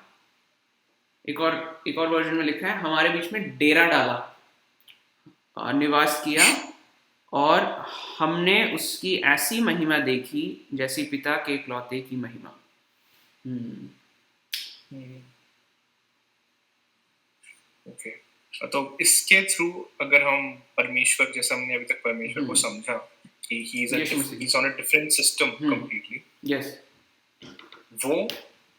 एक और वर्जन में लिखा है हमारे बीच में डेरा डाला, निवास किया, और हमने उसकी ऐसी महिमा देखी जैसी पिता के इकलौते की महिमा। ओके, तो इसके थ्रू अगर हम परमेश्वर, जैसे हमने अभी तक परमेश्वर को समझा कि he is on a different system completely, yes, वो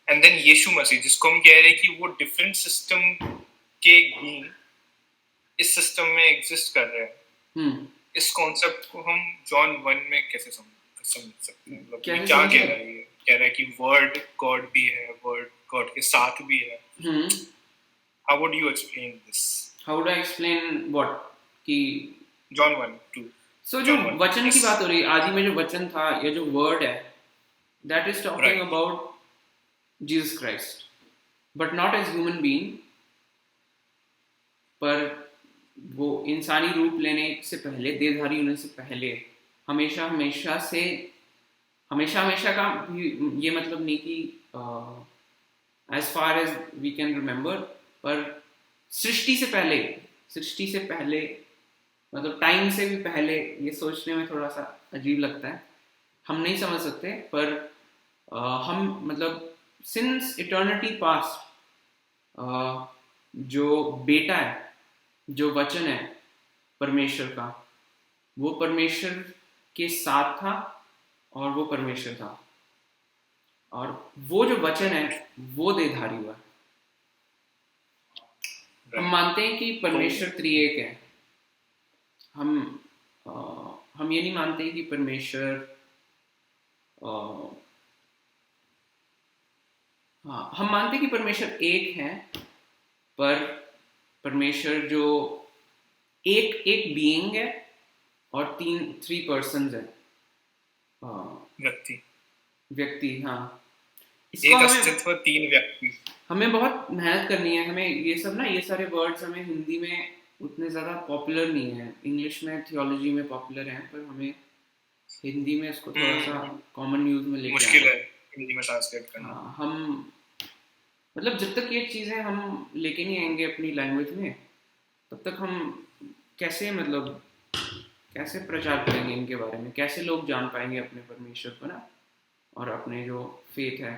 एंड देन यीशु मसीह जिसको हम कह रहे हैं कि वो डिफरेंट सिस्टम के बीइंग इस सिस्टम में एग्जिस्ट कर रहे हैं। इस कॉन्सेप्ट को हम जॉन 1 में कैसे समझ सकते हैं? मतलब क्या कह रहा है? कह रहा है कि वर्ड गॉड भी है, वर्ड गॉड के साथ भी है। How would you explain this? How would I explain what? कि John 1 2। So जो वचन की बात हो रही है, आदि में जो वचन था, ये जो वर्ड है, that is talking about Jesus Christ, but not as human being, पर वो इंसानी रूप लेने से पहले, देहधारी होने से पहले, हमेशा का ये मतलब नहीं कि as far as we can remember, पर सृष्टि से पहले मतलब टाइम से भी पहले, ये सोचने में थोड़ा सा अजीब लगता है, हम नहीं समझ सकते, पर हम मतलब सिंस इटर्निटी पास्ट जो बेटा है, जो वचन है परमेश्वर का, वो परमेश्वर के साथ था और वो परमेश्वर था, और वो जो वचन है वो देहधारी हुआ। हम मानते हैं कि परमेश्वर त्रिएक है। हम ये नहीं मानते कि परमेश्वर हाँ, हम मानते हैं कि परमेश्वर एक है, पर परमेश्वर जो एक एक बीइंग है और थ्री पर्सन्स है, व्यक्ति हाँ, इसको एक अस्तित्व, तीन व्यक्ति। हमें बहुत मेहनत करनी है, हमें ये सब ना, ये सारे वर्ड्स हमें हिंदी में उतने ज़्यादा पॉपुलर नहीं है, इंग्लिश में थियोलॉजी में पॉपुलर हैं, पर हमें हिंदी में इसको थोड़ा सा कॉमन यूज में लेके मुश्किल है हिंदी में ट्रांसलेट करना। हाँ, हम मतलब जब तक ये चीज़ें हम लेके नहीं आएंगे अपनी लैंग्वेज में, तब तक हम कैसे मतलब कैसे प्रचार करेंगे इनके बारे में, कैसे लोग जान पाएंगे अपने परमेश्वर को ना, और अपने जो फेथ है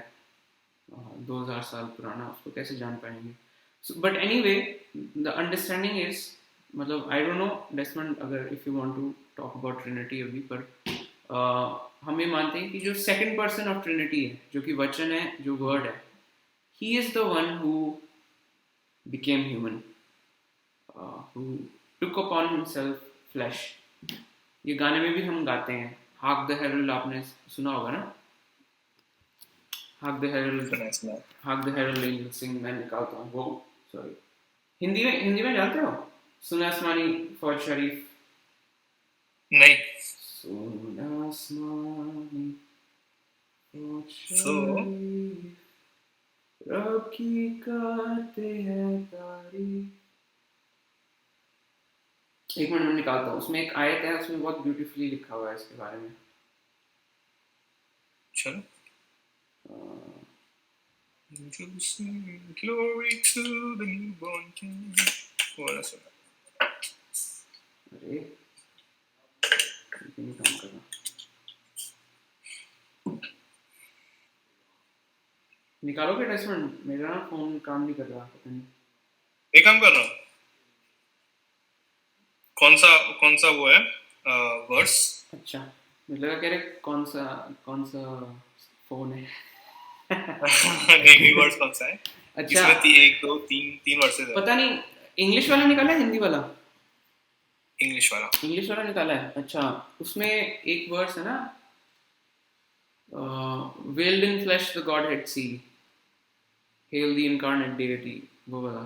2000 साल पुराना, उसको कैसे जान पाएंगे। But anyway the understanding is, मतलब आई डोंट नो डेस्मंड, अगर if you want to talk about Trinity अभी, पर हम ये मानते हैं कि जो सेकंड पर्सन ऑफ ट्रिनिटी है, जो कि वचन है, जो वर्ड है, he is the one who became human, who took upon himself flesh। ये गाने में भी हम गाते हैं, हार्क द हेरल्ड, आपने सुना होगा ना, हार्क द हेरल्ड एंजल सिंग, मैं निकालता हूँ वो, सॉरी, हिंदी में जानते हो, सुना आसमानी फौज शरीफ? नहीं। सुना आसमानी फौज शरीफ, रब की करते हैं तारीफ। एक मिनट में निकालता हूँ, उसमें एक आयत है, उसमें बहुत ब्यूटीफुली लिखा हुआ है इसके बारे में। चलो। Glory to the newborn King। वाला सुना। अरे नहीं काम कर रहा, निकालोगे डेस्मंड? मेरा ना फोन काम नहीं कर रहा, पता नहीं। एक काम कर रहा हूँ। कौन सा वो है वर्स? अच्छा, मुझे लगा कह रहे कौन सा फोन है। नहीं वर्स कौन सा है? अच्छा, इसमें 1 2 3 वर्सेस है। पता नहीं, इंग्लिश वाला निकाला है हिंदी वाला? इंग्लिश वाला निकाला है। अच्छा, उसमें एक वर्स है ना, veiled in flesh the Godhead see, hail the incarnate deity, वो वाला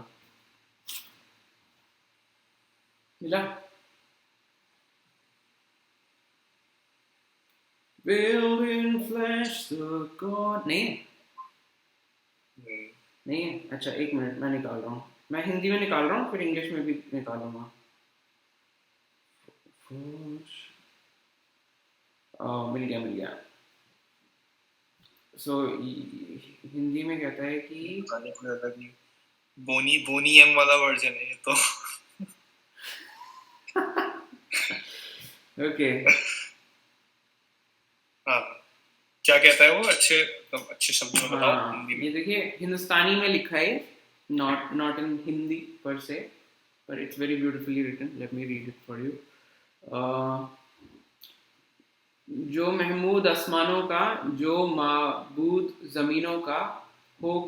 मिला? Veiled in flesh the God, नहीं है? अच्छा, एक मिनट, मैं निकाल रहा हूँ, मैं हिंदी में निकाल रहा हूँ, फिर इंग्लिश में भी निकालूंगा। मिल गया। सो हिंदी में कहता है कि बोनी एम वाला वर्जन है ये तो। ओके। हाँ, क्या कहता है वो? अच्छे शब्दों में बताओ। हाँ, ये देखिए, हिंदुस्तानी में लिखा है, नॉट इन हिंदी पर से, पर it's very beautifully written, let me read it for you. जो महमूद आसमानों का, जो माबूद ज़मीनों का, हो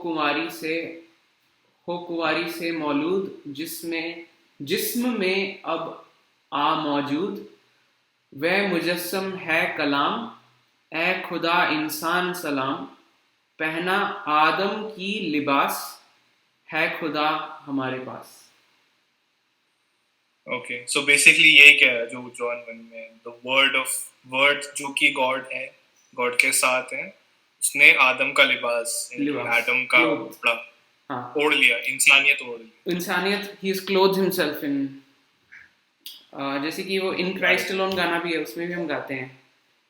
कुंवारी से मौलूद, जिस्म में अब आ मौजूद, वह मुजस्सम है कलाम, ए खुदा इंसान सलाम, पहना आदम की लिबास, है खुदा हमारे पास। ओके, सो बेसिकली यही क्या है जो जॉन 1 में द वर्ड जो कि गॉड है, गॉड के साथ है, उसने आदम का लिबास आदम का कपड़ा ओढ़ लिया, इंसानियत he is clothed himself in, जैसे कि वो इन क्राइस्ट अलोन गाना भी है, उसमें भी हम गाते हैं,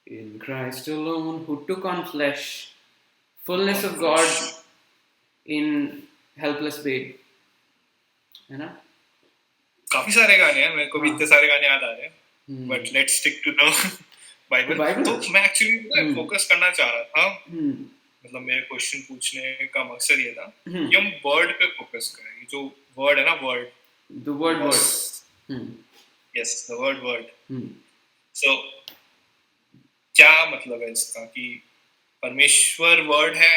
in Christ alone who took on flesh, fullness of God in helpless babe, है ना? काफी सारे गाने हैं, मेरे को भी इतने सारे गाने याद आ रहे हैं, but let's stick to the Bible. तो मैं एक्चुअली फोकस करना चाह रहा था, मतलब मेरे क्वेश्चन पूछने का मकसद ये था कि हम वर्ड पे फोकस करें। जो वर्ड है ना, word, the word, yes, the word. So क्या मतलब है इसका कि परमेश्वर वर्ड है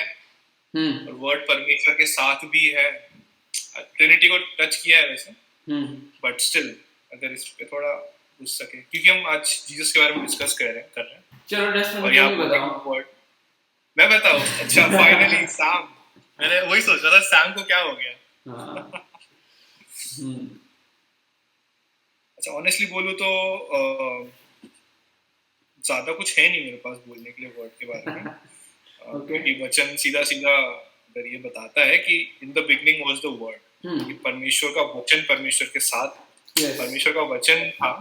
और वर्ड परमेश्वर के साथ भी है। ट्रिनिटी को टच किया है वैसे, बट स्टिल अगर इस पे थोड़ा पूछ सके, क्योंकि हम आज जीसस के बारे में डिस्कस कर रहे हैं। चलो और यहाँ बताओ वर्ड, मैं बताऊँ? अच्छा, फाइनली सैम, मैंने वही सोच रहा था सैम को क्या हो गया। अच्छा, ऑनेस्टली बोलूँ तो ज्यादा कुछ है नहीं मेरे पास बोलने के लिए वर्ड के बारे में। क्योंकि वचन सीधा अगर ये बताता है कि in the beginning was the word, कि परमेश्वर का वचन परमेश्वर के साथ, परमेश्वर का वचन था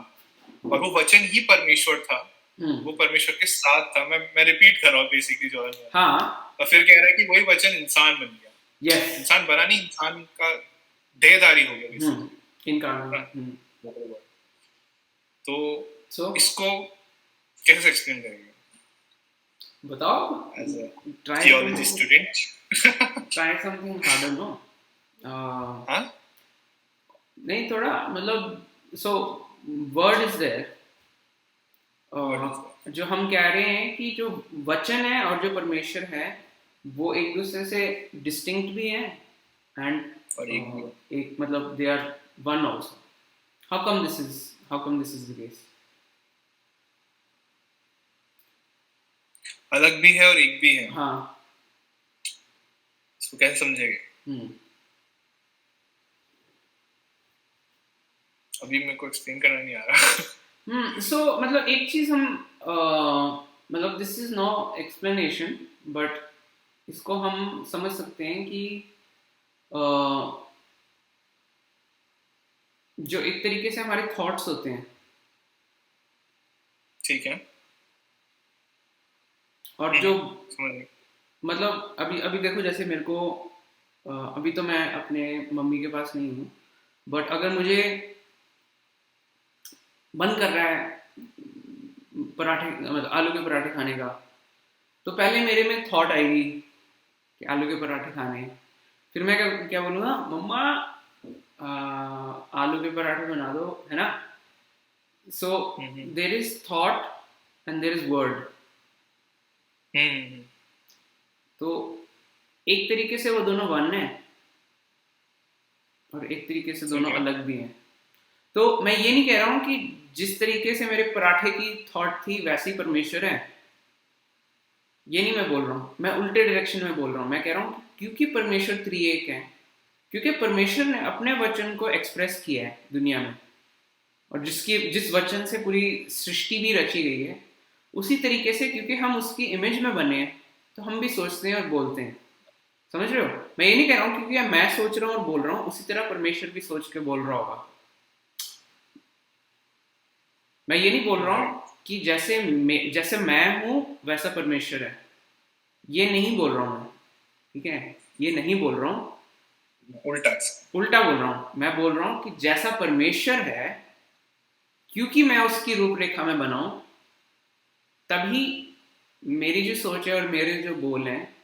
और वो वचन ही परमेश्वर था, वो परमेश्वर के साथ था। मैं रिपीट कर रहा हूँ बेसिकली जो है। और फिर कह रहा है कि वही वचन इंसान बन गया। इंसान बना नहीं, इंसान का देहधारी हो गया। तो इसको कैसे एक्सप्लेन करेंगे? बताओ, as a theology student. Try something harder, no? नहीं, थोड़ा मतलब, सो वर्ड इज देयर। जो हम कह रहे हैं कि जो वचन है और जो परमेश्वर है वो एक दूसरे से डिस्टिंक्ट भी हैं एंड एक मतलब they are one also. How come this is the case? अलग भी है और एक भी है। हाँ, इसको कैसे समझेंगे? अभी मेरे को एक्सप्लेन करना नहीं आ रहा। सो मतलब एक चीज हम मतलब this is no explanation, but इसको हम समझ सकते हैं कि जो एक तरीके से हमारे थॉट्स होते हैं, ठीक है, और जो मतलब अभी देखो, जैसे मेरे को अभी तो मैं अपने मम्मी के पास नहीं हूँ, बट अगर मुझे मन कर रहा है पराठे, मतलब आलू के पराठे खाने का, तो पहले मेरे में थॉट आएगी कि आलू के पराठे खाने हैं। फिर मैं क्या बोलूँगा, मम्मा आलू के पराठे बना दो, है ना? So there is thought and there is word. तो एक तरीके से वो दोनों वन है और एक तरीके से दोनों अलग भी हैं। तो मैं ये नहीं कह रहा हूँ कि जिस तरीके से मेरे पराठे की थॉट थी वैसी परमेश्वर है, ये नहीं मैं बोल रहा हूँ। मैं उल्टे डायरेक्शन में बोल रहा हूँ। मैं कह रहा हूँ क्योंकि परमेश्वर त्रिएक है, क्योंकि परमेश्वर ने अपने वचन को एक्सप्रेस किया है दुनिया में, और जिस वचन से पूरी सृष्टि भी रची गई है, उसी तरीके से क्योंकि हम उसकी इमेज में बने हैं, तो हम भी सोचते हैं और बोलते हैं। समझ रहे हो? मैं ये नहीं कह रहा हूँ क्योंकि मैं सोच रहा हूँ और बोल रहा हूँ, उसी तरह परमेश्वर भी सोच के बोल रहा होगा। मैं ये नहीं बोल रहा हूँ कि जैसे मैं हूँ वैसा परमेश्वर है, ये नहीं बोल रहा हूँ मैं, ठीक है? ये नहीं बोल रहा हूँ, उल्टा बोल रहा हूँ। मैं बोल रहा हूँ कि जैसा परमेश्वर है, क्योंकि मैं उसकी रूपरेखा में बना हूँ, तभी मेरी जो सोच है और मेरे जो बोल हैं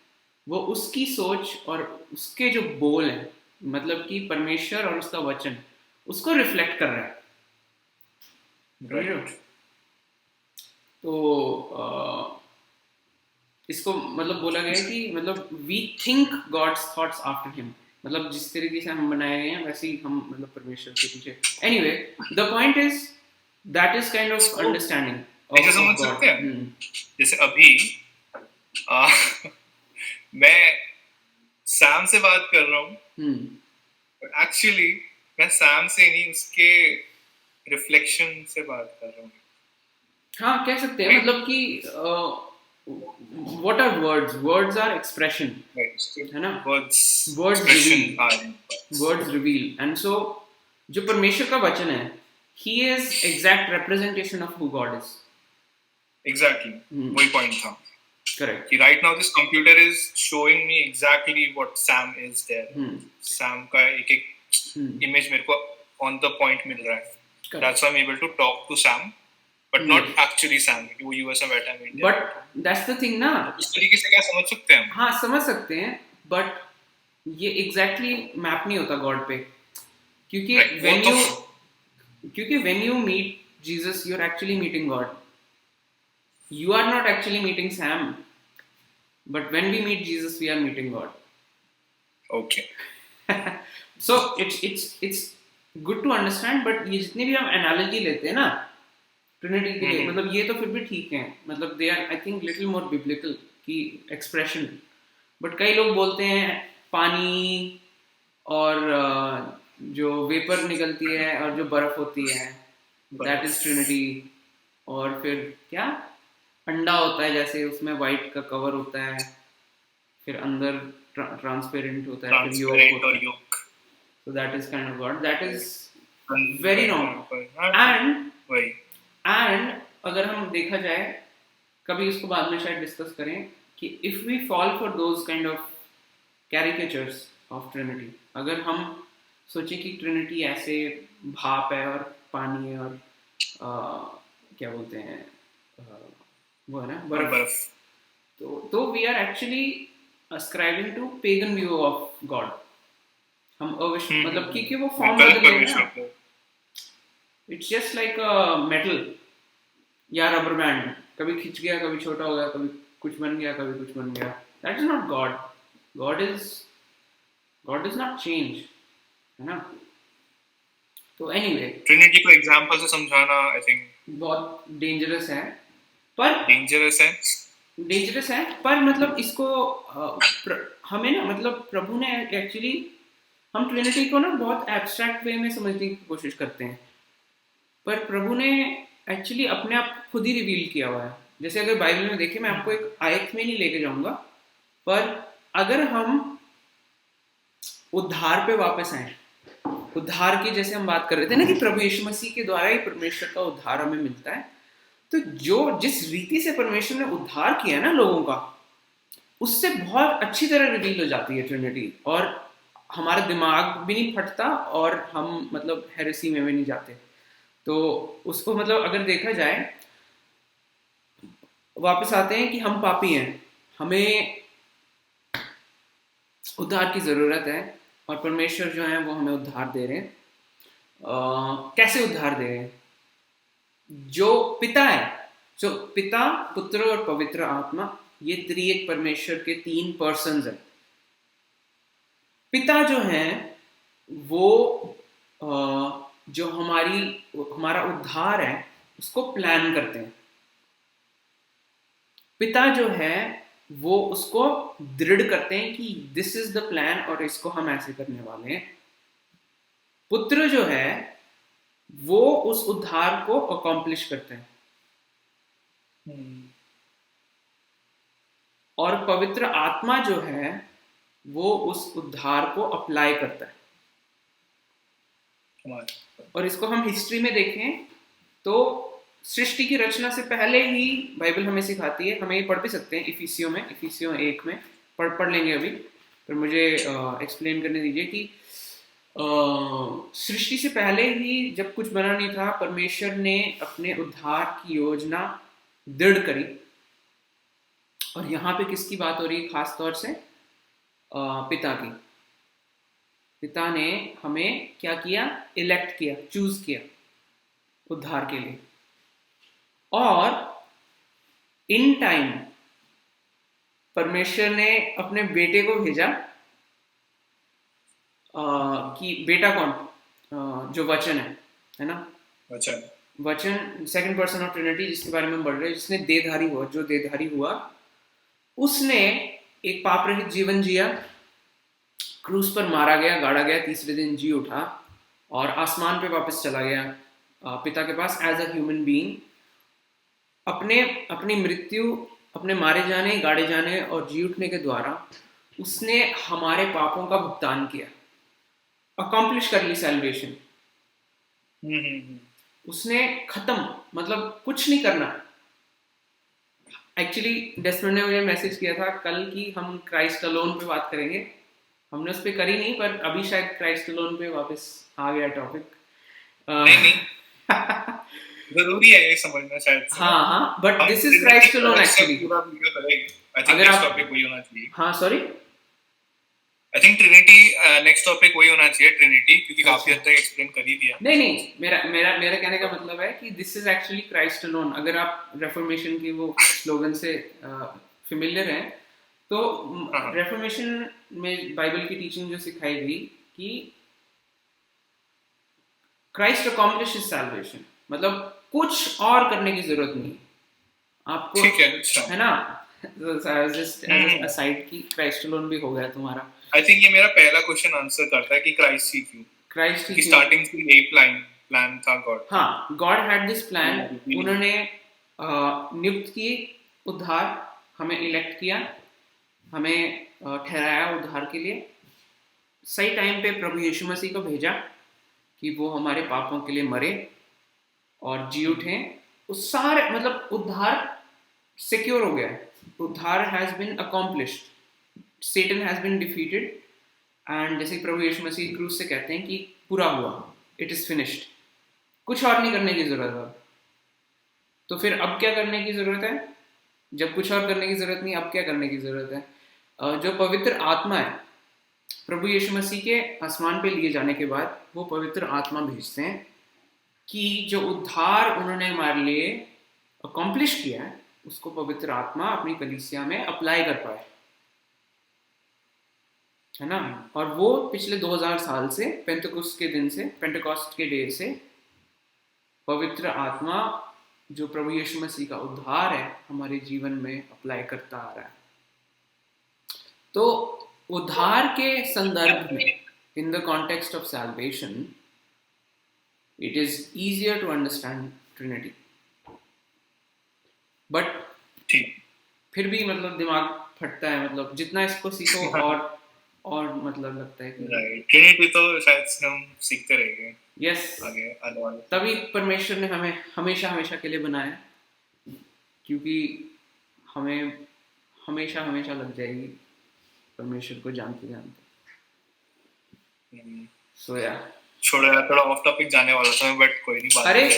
वो उसकी सोच और उसके जो बोल हैं, मतलब कि परमेश्वर और उसका वचन, उसको रिफ्लेक्ट कर रहा है। right. तो इसको मतलब बोला गया है कि मतलब we think God's thoughts after him, मतलब जिस तरीके से हम बनाए गए हैं वैसे ही हम मतलब परमेश्वर के पीछे। Anyway, the point is that is kind of understanding of समझ सकते हैं। जैसे अभी मैं सैम से बात कर रहा हूँ, एक्चुअली मैं सैम से नहीं, उसके रिफ्लेक्शन से बात कर रहा हूँ। हाँ, कह सकते हैं, मतलब कि what are words? Words are expression, है ना? Words reveal, and so जो परमेश्वर का वचन है, he is exact representation of who God is. Exactly, वही point था. Correct. कि right now this computer is showing me exactly what Sam is there. Sam का एक image मेरे को on the point मिल रहा है. Correct. That's why I'm able to talk to Sam, but not actually Sam. वो US में बैठा है, मैं India. But that's the thing ना. इस तरीके से क्या समझ सकते हैं हम? हाँ समझ सकते हैं, but ये exactly map नहीं होता God पे, क्योंकि when you meet Jesus, you're actually meeting God. You are not actually meeting Sam, but when we meet Jesus, we are meeting God. Okay. So it's good to understand, but ये जितनी भी हम analogy लेते हैं ना Trinity के लिए, मतलब ये तो फिर भी ठीक है, मतलब they are I think little more biblical की expression. But कई लोग बोलते हैं पानी और जो वेपर निकलती है और जो बर्फ होती है, that is Trinity. और फिर क्या अंडा होता है, जैसे उसमें व्हाइट का कवर होता है, फिर अंदर ट्रांसपेरेंट होता है, फिर योक होता है. So that is kind of God. That is very wrong. And अगर हम देखा जाए, कभी इसको बाद में शायद डिस्कस करें कि if we fall for those kind of caricatures of Trinity, अगर हम सोचें कि Trinity ऐसे भाप है और पानी है और क्या बोलते हैं वो है ना बर्फ, तो we are actually ascribing to pagan view of God. हम मतलब कि वो फॉर्म बदल लेना. It's just like a metal या रबर बैंड, कभी खिंच गया, कभी छोटा हो गया, कभी कुछ बन गया, कभी कुछ बन गया. That is not God. God does not change, है ना. तो anyway, Trinity को एग्जांपल से समझाना I think बहुत डेंजरस है, पर डेंजरस है पर मतलब इसको हमें ना, मतलब प्रभु ने एक्चुअली, हम ट्रिनिटी को ना बहुत एब्स्ट्रैक्ट वे में समझने की कोशिश करते हैं, पर प्रभु ने एक्चुअली अपने आप खुद ही रिवील किया हुआ है. जैसे अगर बाइबल में देखें, मैं आपको एक आयत में नहीं लेके जाऊंगा, पर अगर हम उद्धार पे वापस आए, उद्धार की जैसे हम बात कर रहे थे ना कि प्रभु यीशु मसीह के द्वारा ही परमेश्वर का उद्धार हमें मिलता है, तो जो जिस रीति से परमेश्वर ने उद्धार किया ना लोगों का, उससे बहुत अच्छी तरह रिवील हो जाती है ट्रिनिटी, और हमारा दिमाग भी नहीं फटता और हम मतलब हेरेसी में भी नहीं जाते. तो उसको मतलब अगर देखा जाए, वापस आते हैं कि हम पापी हैं, हमें उद्धार की ज़रूरत है, और परमेश्वर जो है वो हमें उद्धार दे रहे हैं. कैसे उद्धार दे रहे हैं? जो पिता है, जो पिता, पुत्र और पवित्र आत्मा, ये त्रिएक परमेश्वर के 3 पर्सन्स हैं. पिता जो है वो जो हमारा उद्धार है उसको प्लान करते हैं. पिता जो है वो उसको दृढ़ करते हैं कि दिस इज द प्लान और इसको हम ऐसे करने वाले हैं. पुत्र जो है वो उस उद्धार को अकॉम्प्लिश करते हैं, और पवित्र आत्मा जो है वो उस उद्धार को अप्लाई करता है. और इसको हम हिस्ट्री में देखें तो सृष्टि की रचना से पहले ही बाइबल हमें सिखाती है, हमें ये पढ़ भी सकते हैं इफिसियों 1 में पढ़ लेंगे अभी, पर मुझे एक्सप्लेन करने दीजिए कि सृष्टि से पहले ही जब कुछ बना नहीं था, परमेश्वर ने अपने उद्धार की योजना दृढ़ करी. और यहाँ पे किसकी बात हो रही है? खास तौर से पिता की. पिता ने हमें क्या किया? इलेक्ट किया, चूज किया उद्धार के लिए. और इन टाइम परमेश्वर ने अपने बेटे को भेजा, कि बेटा कौन? जो वचन है ना, वचन सेकंड पर्सन ऑफ ट्रिनिटी, जिसके बारे में हम बढ़ रहे हैं, जिसने देहधारी हुआ, जो देहधारी हुआ, उसने एक पाप रहित जीवन जिया, क्रूस पर मारा गया, गाड़ा गया, तीसरे दिन जी उठा और आसमान पे वापस चला गया पिता के पास एज अ ह्यूमन बीइंग. अपनी मृत्यु, अपने मारे जाने, गाड़े जाने और जी उठने के द्वारा उसने हमारे पापों का भुगतान किया, अकॉम्प्लिश कर ली सैल्वेशन. उसने खत्म, मतलब कुछ नहीं करना. एक्चुअली डेस्मंड ने मुझे मैसेज किया था कल कि हम क्राइस्ट अलोन पे बात करेंगे. हमने उस पर करी नहीं, पर अभी शायद क्राइस्ट अलोन पे वापस आ गया टॉपिक. नहीं जरूरी है ये समझना शायद से। हाँ, but this is Christ alone actually. I think next topic वही होना चाहिए। हाँ sorry, I think Trinity next topic वही होना चाहिए, ट्रिनिटी, क्योंकि काफी हद तक एक्सप्लेन कर ही दिया। नहीं, मेरा कहने का मतलब है कि this is actually Christ alone. अगर आप रेफॉर्मेशन की वो स्लोगन से फेमिलियर हैं तो रेफॉर्मेशन में बाइबल की टीचिंग जो सिखाई गई कि क्राइस्ट अकॉम्प्लिशेस सैल्वेशन, मतलब कुछ और करने की जरूरत नहीं आपको, है ना। असाइड की क्राइस्ट अलोन भी हो गया तुम्हारा। आई थिंक ये मेरा पहला क्वेश्चन आंसर करता है कि क्राइस्ट ही क्यों, क्राइस्ट की स्टार्टिंग से यही प्लान था गॉड। हाँ, गॉड हैड दिस प्लान। उन्होंने नियुक्त किए उद्धार, हमें इलेक्ट किया, हमें ठहराया उद्धार के लिए, सही टाइम पे प्रभु यीशु मसीह को भेजा कि वो हमारे पापों के लिए मरे और जी उठे। उस सारे मतलब उद्धार सिक्योर हो गया, उद्धार has been accomplished, Satan has been defeated, and जैसे प्रभु यीशु मसीह क्रूस से कहते हैं कि पूरा हुआ, इट इज फिनिश्ड, कुछ और नहीं करने की जरूरत है। तो फिर अब क्या करने की जरूरत है? जब कुछ और करने की जरूरत नहीं, अब क्या करने की जरूरत है? जो पवित्र आत्मा है, प्रभु यीशु मसीह के आसमान पे लिए जाने के बाद वो पवित्र आत्मा भेजते हैं कि जो उद्धार उन्होंने हमारे लिए अकॉम्प्लिश किया है उसको पवित्र आत्मा अपनी कलीसिया में अप्लाई कर पाए, है ना। और वो पिछले 2000 साल से पेंटेकोस्ट के दिन से, पेंटेकोस्ट के डे से पवित्र आत्मा जो प्रभु यीशु मसीह का उद्धार है हमारे जीवन में अप्लाई करता आ रहा है। तो उद्धार के संदर्भ में, in the context of salvation, it is easier to understand Trinity, but फिर भी मतलब दिमाग फटता है, मतलब जितना इसको सीखो और मतलब लगता है कि ट्रिनिटी तो शायद से हम सीखते रहेंगे। यस, तभी परमेश्वर ने हमें हमेशा के लिए बनाया, क्योंकि हमें हमेशा लग जाएगी परमेश्वर को जानते। सो छोड़ो यार, थोड़ा ऑफ टॉपिक जाने वाला था बट कोई नहीं, बात अरे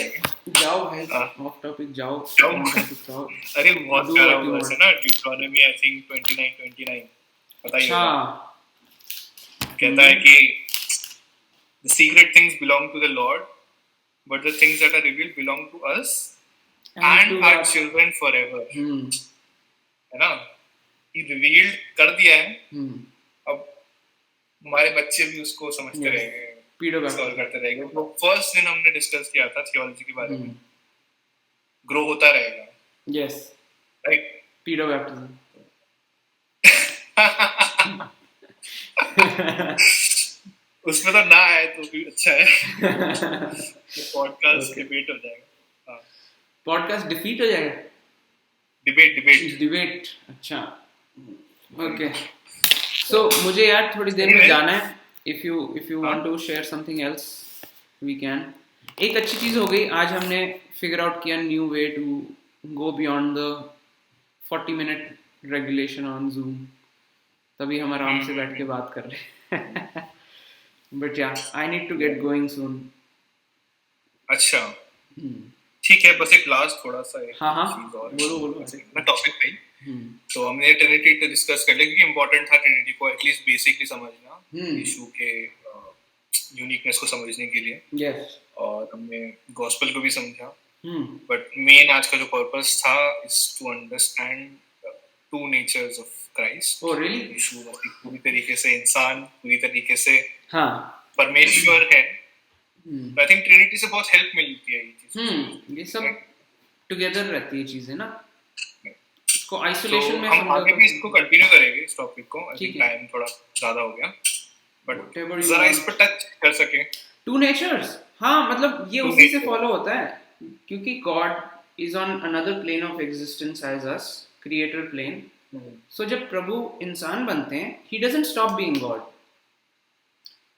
जाओ भाई, ऑफ टॉपिक जाओ। अरे बहुत सारा वर्स है ना, ड्यूटरोनॉमी आई थिंक 29 पता ही होगा, कहता है कि the secret things belong to the Lord, but the things that are revealed belong to us and our children forever. है ना, ये रिवील्ड कर दिया है, अब हमारे बच्चे भी उसको समझते रहेंगे, सॉल्व करते रहेंगे। तो फर्स्ट दिन हमने डिस्कस किया था थियोलॉजी के बारे में, ग्रो होता रहेगा। Yes, right, पीडो baptism. उसमें तो ना आए तो भी अच्छा है। पॉडकास्ट डिबेट हो जाएगा। पॉडकास्ट डिफीट हो जाएगा, डिबेट। अच्छा, ओके। सो मुझे यार थोड़ी देर में जाना है। If you want to share something else we can. एक अच्छी चीज़ हो गई, आज हमने फिगर आउट किया new way to go beyond the 40 minute regulation on Zoom, तभी हम आराम से बैठ के बात कर रहे हैं। But yeah I need to get going soon. अच्छा, ठीक है, बस एक लास्ट थोड़ा सा चीज और बोलो ना टॉपिक पे। तो हमने ट्रिनिटी पे डिस्कस कर लिया क्योंकि इम्पोर्टेंट था ट्रिनिटी को एटलीस्ट बेसिकली समझना, यीशु के यूनिकनेस को समझने के लिए। यस, और हमने गॉस्पेल को भी समझा, बट मेन आज का जो पर्पस था is to understand two natures of Christ. Oh really? Yeshu पूरी तरीके से इंसान, पूरी तरीके से परमेश्वर है। आई थिंक ट्रिनिटी से बहुत हेल्प मिलती है ये चीज। ये सब टुगेदर रहती है चीजें ना, इसको आइसोलेशन में हम आगे भी इसको कंटिन्यू करेंगे इस टॉपिक को। आई थिंक टाइम थोड़ा ज्यादा हो गया, बट जरा इस पर टच कर सके। टू नेचर्स, हाँ, मतलब ये उसी से फॉलो होता है, क्योंकि God is on another plane of existence as us, creator plane. So जब प्रभु इंसान बनते हैं, he doesn't stop being God.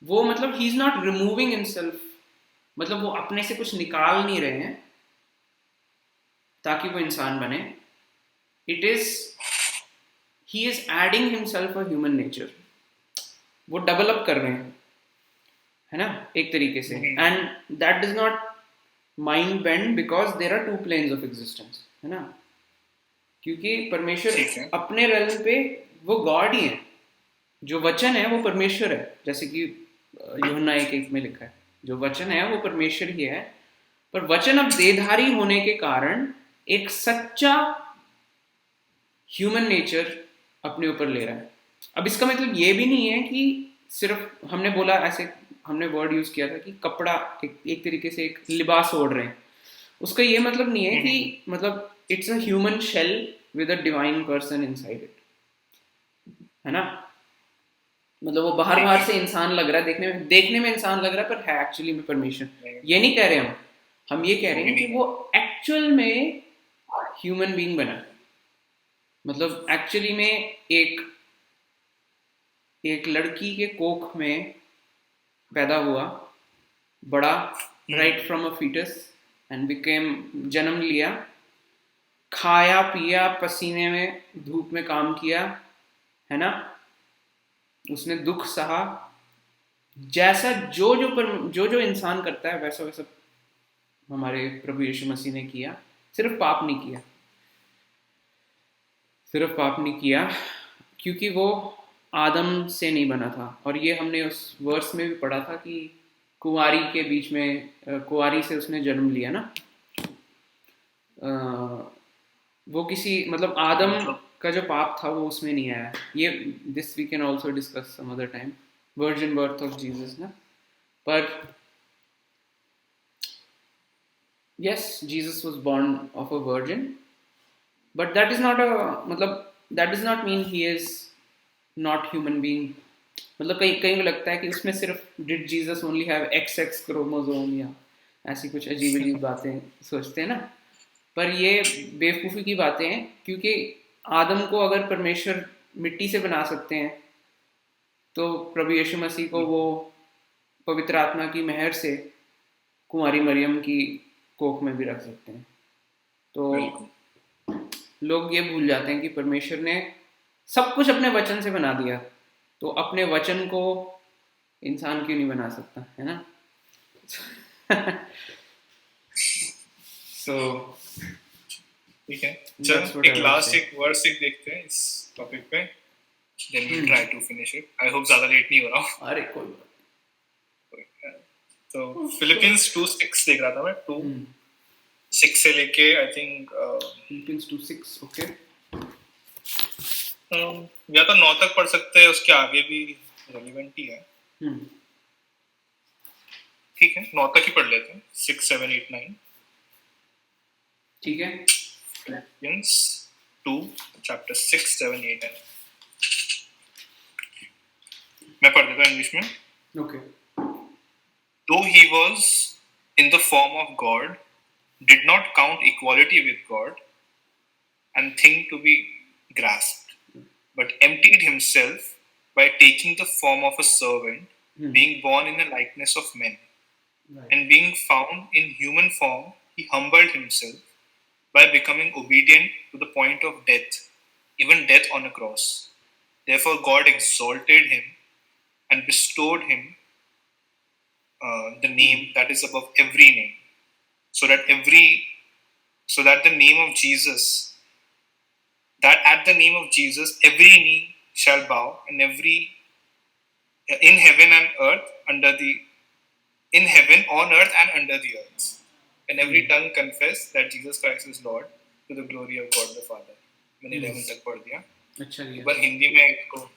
वो मतलब he is not removing himself, मतलब वो अपने से कुछ निकाल नहीं रहे हैं ताकि वो इंसान बने। It is he is adding himself a human nature, वो डेवलप कर रहे हैं, है ना, एक तरीके से. And that does not mind bend because there are two planes of existence, है ना, क्योंकि परमेश्वर अपने रेल्म पे वो गॉड ही है. जो वचन है वो परमेश्वर है, जैसे कि यूहन्ना 1:1 में लिखा है, जो वचन है वो परमेश्वर ही है. पर वचन अब देहधारी होने के कारण एक सच्चा ह्यूमन नेचर अपने ऊपर ले रहा है. अब इसका मतलब ये भी नहीं है कि सिर्फ हमने बोला, ऐसे हमने वर्ड यूज किया था कि कपड़ा एक तरीके से एक लिबास ओढ़ रहे हैं. उसका ये मतलब नहीं है कि मतलब it's a human shell with a divine person inside it, है ना. मतलब वो बाहर से इंसान लग रहा है, देखने में इंसान लग रहा है, पर है एक्चुअली में परमेश्वर. ये नहीं कह रहे हम ये कह रहे हैं कि वो एक्चुअल में ह्यूमन बीइंग बना. मतलब एक्चुअली में एक लड़की के कोख में पैदा हुआ, बड़ा, right from a foetus, and became, जन्म लिया, खाया पिया, पसीने में धूप में काम किया, है ना, उसने दुख सहा. जैसा जो इंसान करता है वैसा वैसा हमारे प्रभु यीशु मसीह ने किया. सिर्फ पाप नहीं किया क्योंकि वो आदम से नहीं बना था. और ये हमने उस वर्स में भी पढ़ा था कि कुंवारी के बीच में, कुंवारी से उसने जन्म लिया ना. वो किसी, मतलब आदम का जो पाप था वो उसमें नहीं आया. ये this we can also discuss some other time, virgin birth of Jesus ना. पर yes, Jesus was born of a virgin, but that is not that does not mean he is not human being. मतलब कहीं को लगता है कि उसमें सिर्फ did Jesus only have XX chromosome या ऐसी कुछ अजीब बातें सोचते हैं ना. पर ये बेवकूफ़ी की बातें हैं, क्योंकि आदम को अगर परमेश्वर मिट्टी से बना सकते हैं तो प्रभु यीशु मसीह को वो पवित्र आत्मा की मेहर से कुंवारी मरियम की कोख में भी रख सकते हैं. तो लोग ये भूल जाते हैं कि परमेश्वर ने सब कुछ अपने वचन से बना दिया, तो अपने वचन को इंसान क्यों नहीं बना सकता, है ना. सो ठीक है, चल एक लास्ट एक वर्स एक देखते हैं इस टॉपिक पे, then we'll try to finish it. I hope ज़्यादा लेट नहीं हो रहा हूँ. अरे कोई बात. तो फिलिपियंस 2:6 देख रहा था मैं, 2:6 से लेके आई थिंक फिलिपियंस 2:6. ओके, या तो 9 तक पढ़ सकते हैं, उसके आगे भी रेलेवेंट ही है. ठीक है, 9 तक ही पढ़ लेते हैं. 6, 7, 8, 9. ठीक है. Philippians 2 chapter 6, 7, 8 है. मैं पढ़ देता हूँ इंग्लिश में. Okay. Though he was in the form of God, did not count equality with God and think to be grasped, but emptied himself by taking the form of a servant, being born in the likeness of men. Right. And being found in human form, he humbled himself by becoming obedient to the point of death, even death on a cross. Therefore God exalted him and bestowed him the name that is above every name, so that the name of Jesus, that at the name of Jesus every knee shall bow, and every in heaven and earth in heaven, on earth and under the earth, and every tongue confess that Jesus Christ is Lord, to the glory of God the Father. मैंने 11 तक पढ़ दिया. अच्छा किया. पर हिंदी में इसको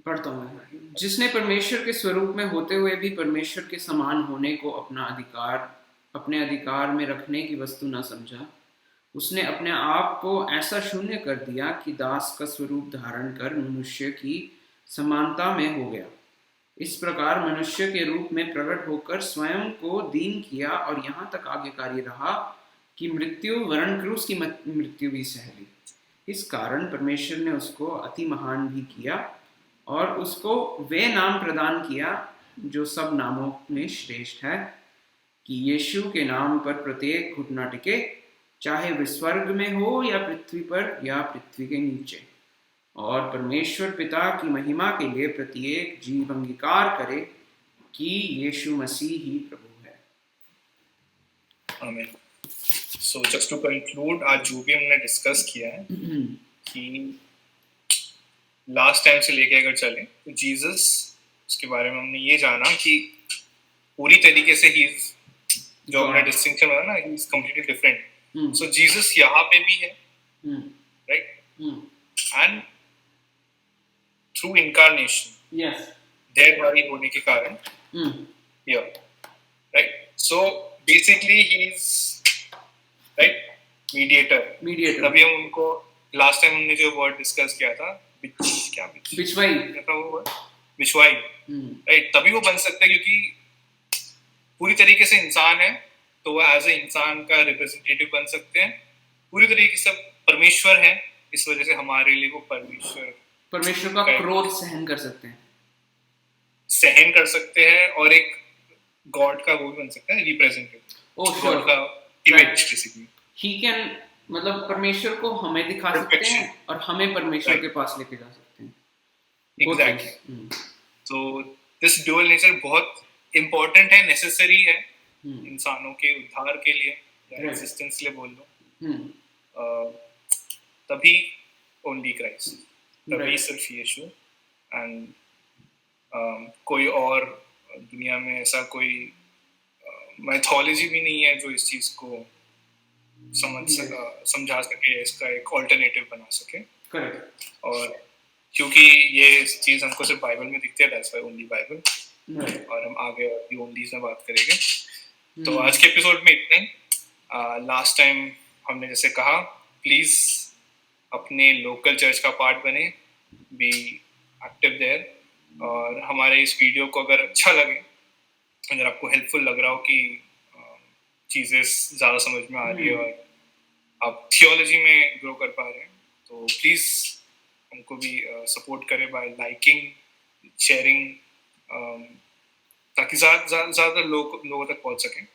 पढ़ता हूँ. जिसने परमेश्वर के स्वरूप में होते हुए भी परमेश्वर के समान होने को अपने अधिकार में रखने की वस्तु न समझा, उसने अपने आप को ऐसा शून्य कर दिया कि दास का स्वरूप धारण कर मनुष्य की समानता में हो गया. इस प्रकार मनुष्य के रूप में प्रकट होकर स्वयं को दीन किया, और यहाँ तक आज्ञाकारी रहा कि मृत्यु वरन क्रूस की मृत्यु भी सह ली. इस कारण परमेश्वर ने उसको अति महान भी किया और उसको वे नाम प्रदान किया जो सब नामों में श्रेष्ठ है, कि यीशु के नाम पर प्रत्येक घुटना टिके, चाहे वे स्वर्ग में हो या पृथ्वी पर या पृथ्वी के नीचे, और परमेश्वर पिता की महिमा के लिए प्रत्येक जीव अंगीकार करे कि यीशु मसीह ही प्रभु है। आमीन। सो जस्ट टू कंक्लूड, आज जो भी हमने डिस्कस किया है कि लास्ट टाइम से लेके अगर चले तो जीसस, उसके बारे में हमने ये जाना कि पूरी तरीके से ही जो हमने डिस्टिंक्शन हुआ ना, he is completely different. So Jesus यहाँ पे भी है, right, and through incarnation, yes, देहधारी होने के कारण, right, so basically he is right mediator. तभी हम उनको लास्ट टाइम हमने जो वर्ड डिस्कस किया था, बिचवाई, राइट, तभी वो बन सकते हैं क्योंकि पूरी तरीके से इंसान है, तो वो एज ए इंसान का रिप्रेजेंटेटिव बन सकते हैं। पूरी तरीके से परमेश्वर है, इस वजह से हमारे लिए वो परमेश्वर का क्रोध सहन कर सकते हैं और एक गॉड का वो बन सकता है, रिप्रेजेंटेटिव, गॉड का इमेज बेसिकली। ही कैन, मतलब परमेश्वर को हमें दिखा सकते हैं और हमें परमेश्वर के पास लेके जा सकते हैं। एग्जैक्टली। तो दिस ड्यूअल नेचर बहुत इम्पोर्टेंट है, नेसेसरी है इंसानों के उद्धार के लिए या एग्जिस्टेंस के लिए बोल लो। तभी ओनली क्राइस्ट, तभी सिर्फ यीशु, एंड कोई और दुनिया में ऐसा कोई मैथोलॉजी भी नहीं है जो इस चीज को समझा सके, इसका एक ऑल्टरनेटिव बना सके। करेक्ट। और क्योंकि ये चीज हमको सिर्फ बाइबल में दिखती है, दैट्स व्हाई ओनली बाइबल, और हम आगे और भी ओनलीज में बात करेंगे। तो आज के एपिसोड में इतना ही। लास्ट टाइम हमने जैसे कहा, प्लीज अपने लोकल चर्च का पार्ट बने, बी एक्टिव देयर, और हमारे इस वीडियो को अगर अच्छा लगे, अगर आपको हेल्पफुल लग रहा हो कि चीज़ें ज़्यादा समझ में आ रही है और आप थियोलॉजी में ग्रो कर पा रहे हैं, तो प्लीज़ हमको भी सपोर्ट करें बाय लाइकिंग, शेयरिंग, ताकि ज़्यादा लोगों तक पहुंच सकें।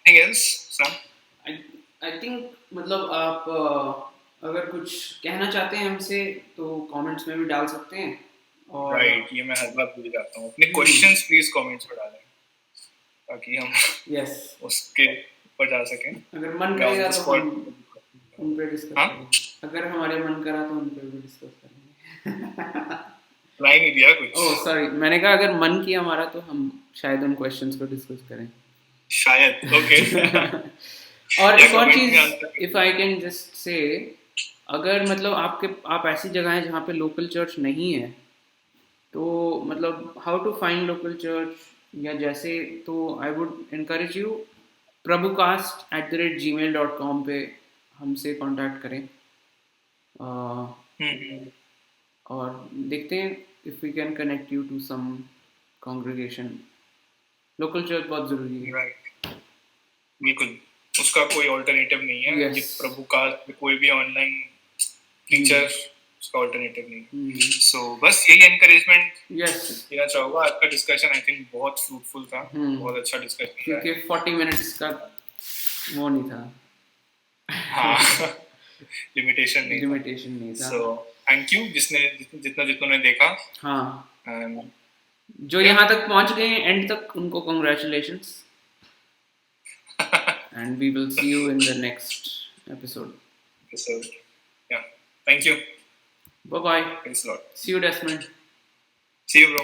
Anything else, Sam? I think मतलब आप अगर कुछ कहना चाहते हैं हमसे तो कमेंट्स में भी डाल सकते हैं। और राइट, ये मैं हर बार भूल जाता हूँ। अपने क्वेश्चंस प्लीज कमेंट्स में डालें ताकि हम उसके ऊपर जा सकें। अगर मन करेगा तो हम उन पे डिस्कस करेंगे। अगर हमारे मन करा तो उन पे भी डिस्कस करेंगे। ट्राई नहीं दिया कुछ। ओह सॉरी, मैंने कहा अगर मन किया हमारा तो हम शायद उन क्वेश्चंस को डिस्कस करें। शायद, ओके। और एक और चीज, if I can just say, अगर मतलब आप ऐसी जगह हैं जहाँ पे लोकल चर्च नहीं है, तो मतलब how to find local church या जैसे, तो I would encourage you prabhucast@gmail.com पे हमसे कांटेक्ट करें, और देखते हैं if we can connect you to some congregation. Local church बहुत जरूरी है। राइट, बिल्कुल, उसका कोई ऑल्टरनेटिव नहीं है। ये प्रभुकास्ट कोई भी ऑनलाइन टीचर उसका ऑल्टरनेटिव नहीं। सो बस यही एनकरेजमेंट देना चाहूँगा। आज का डिस्कशन आई थिंक बहुत फ्रूटफुल था, बहुत अच्छा डिस्कशन, क्योंकि 40 मिनट्स का वो नहीं था। हाँ, लिमिटेशन नहीं था। सो थैंक यू जितना ने देखा। हाँ, जो यहाँ तक पहुँच गए एंड तक, उनको congratulations, and we will see you in the next episode. Yeah, thank you. Bye bye. Thanks a lot. See you, Desmond. See you, bro.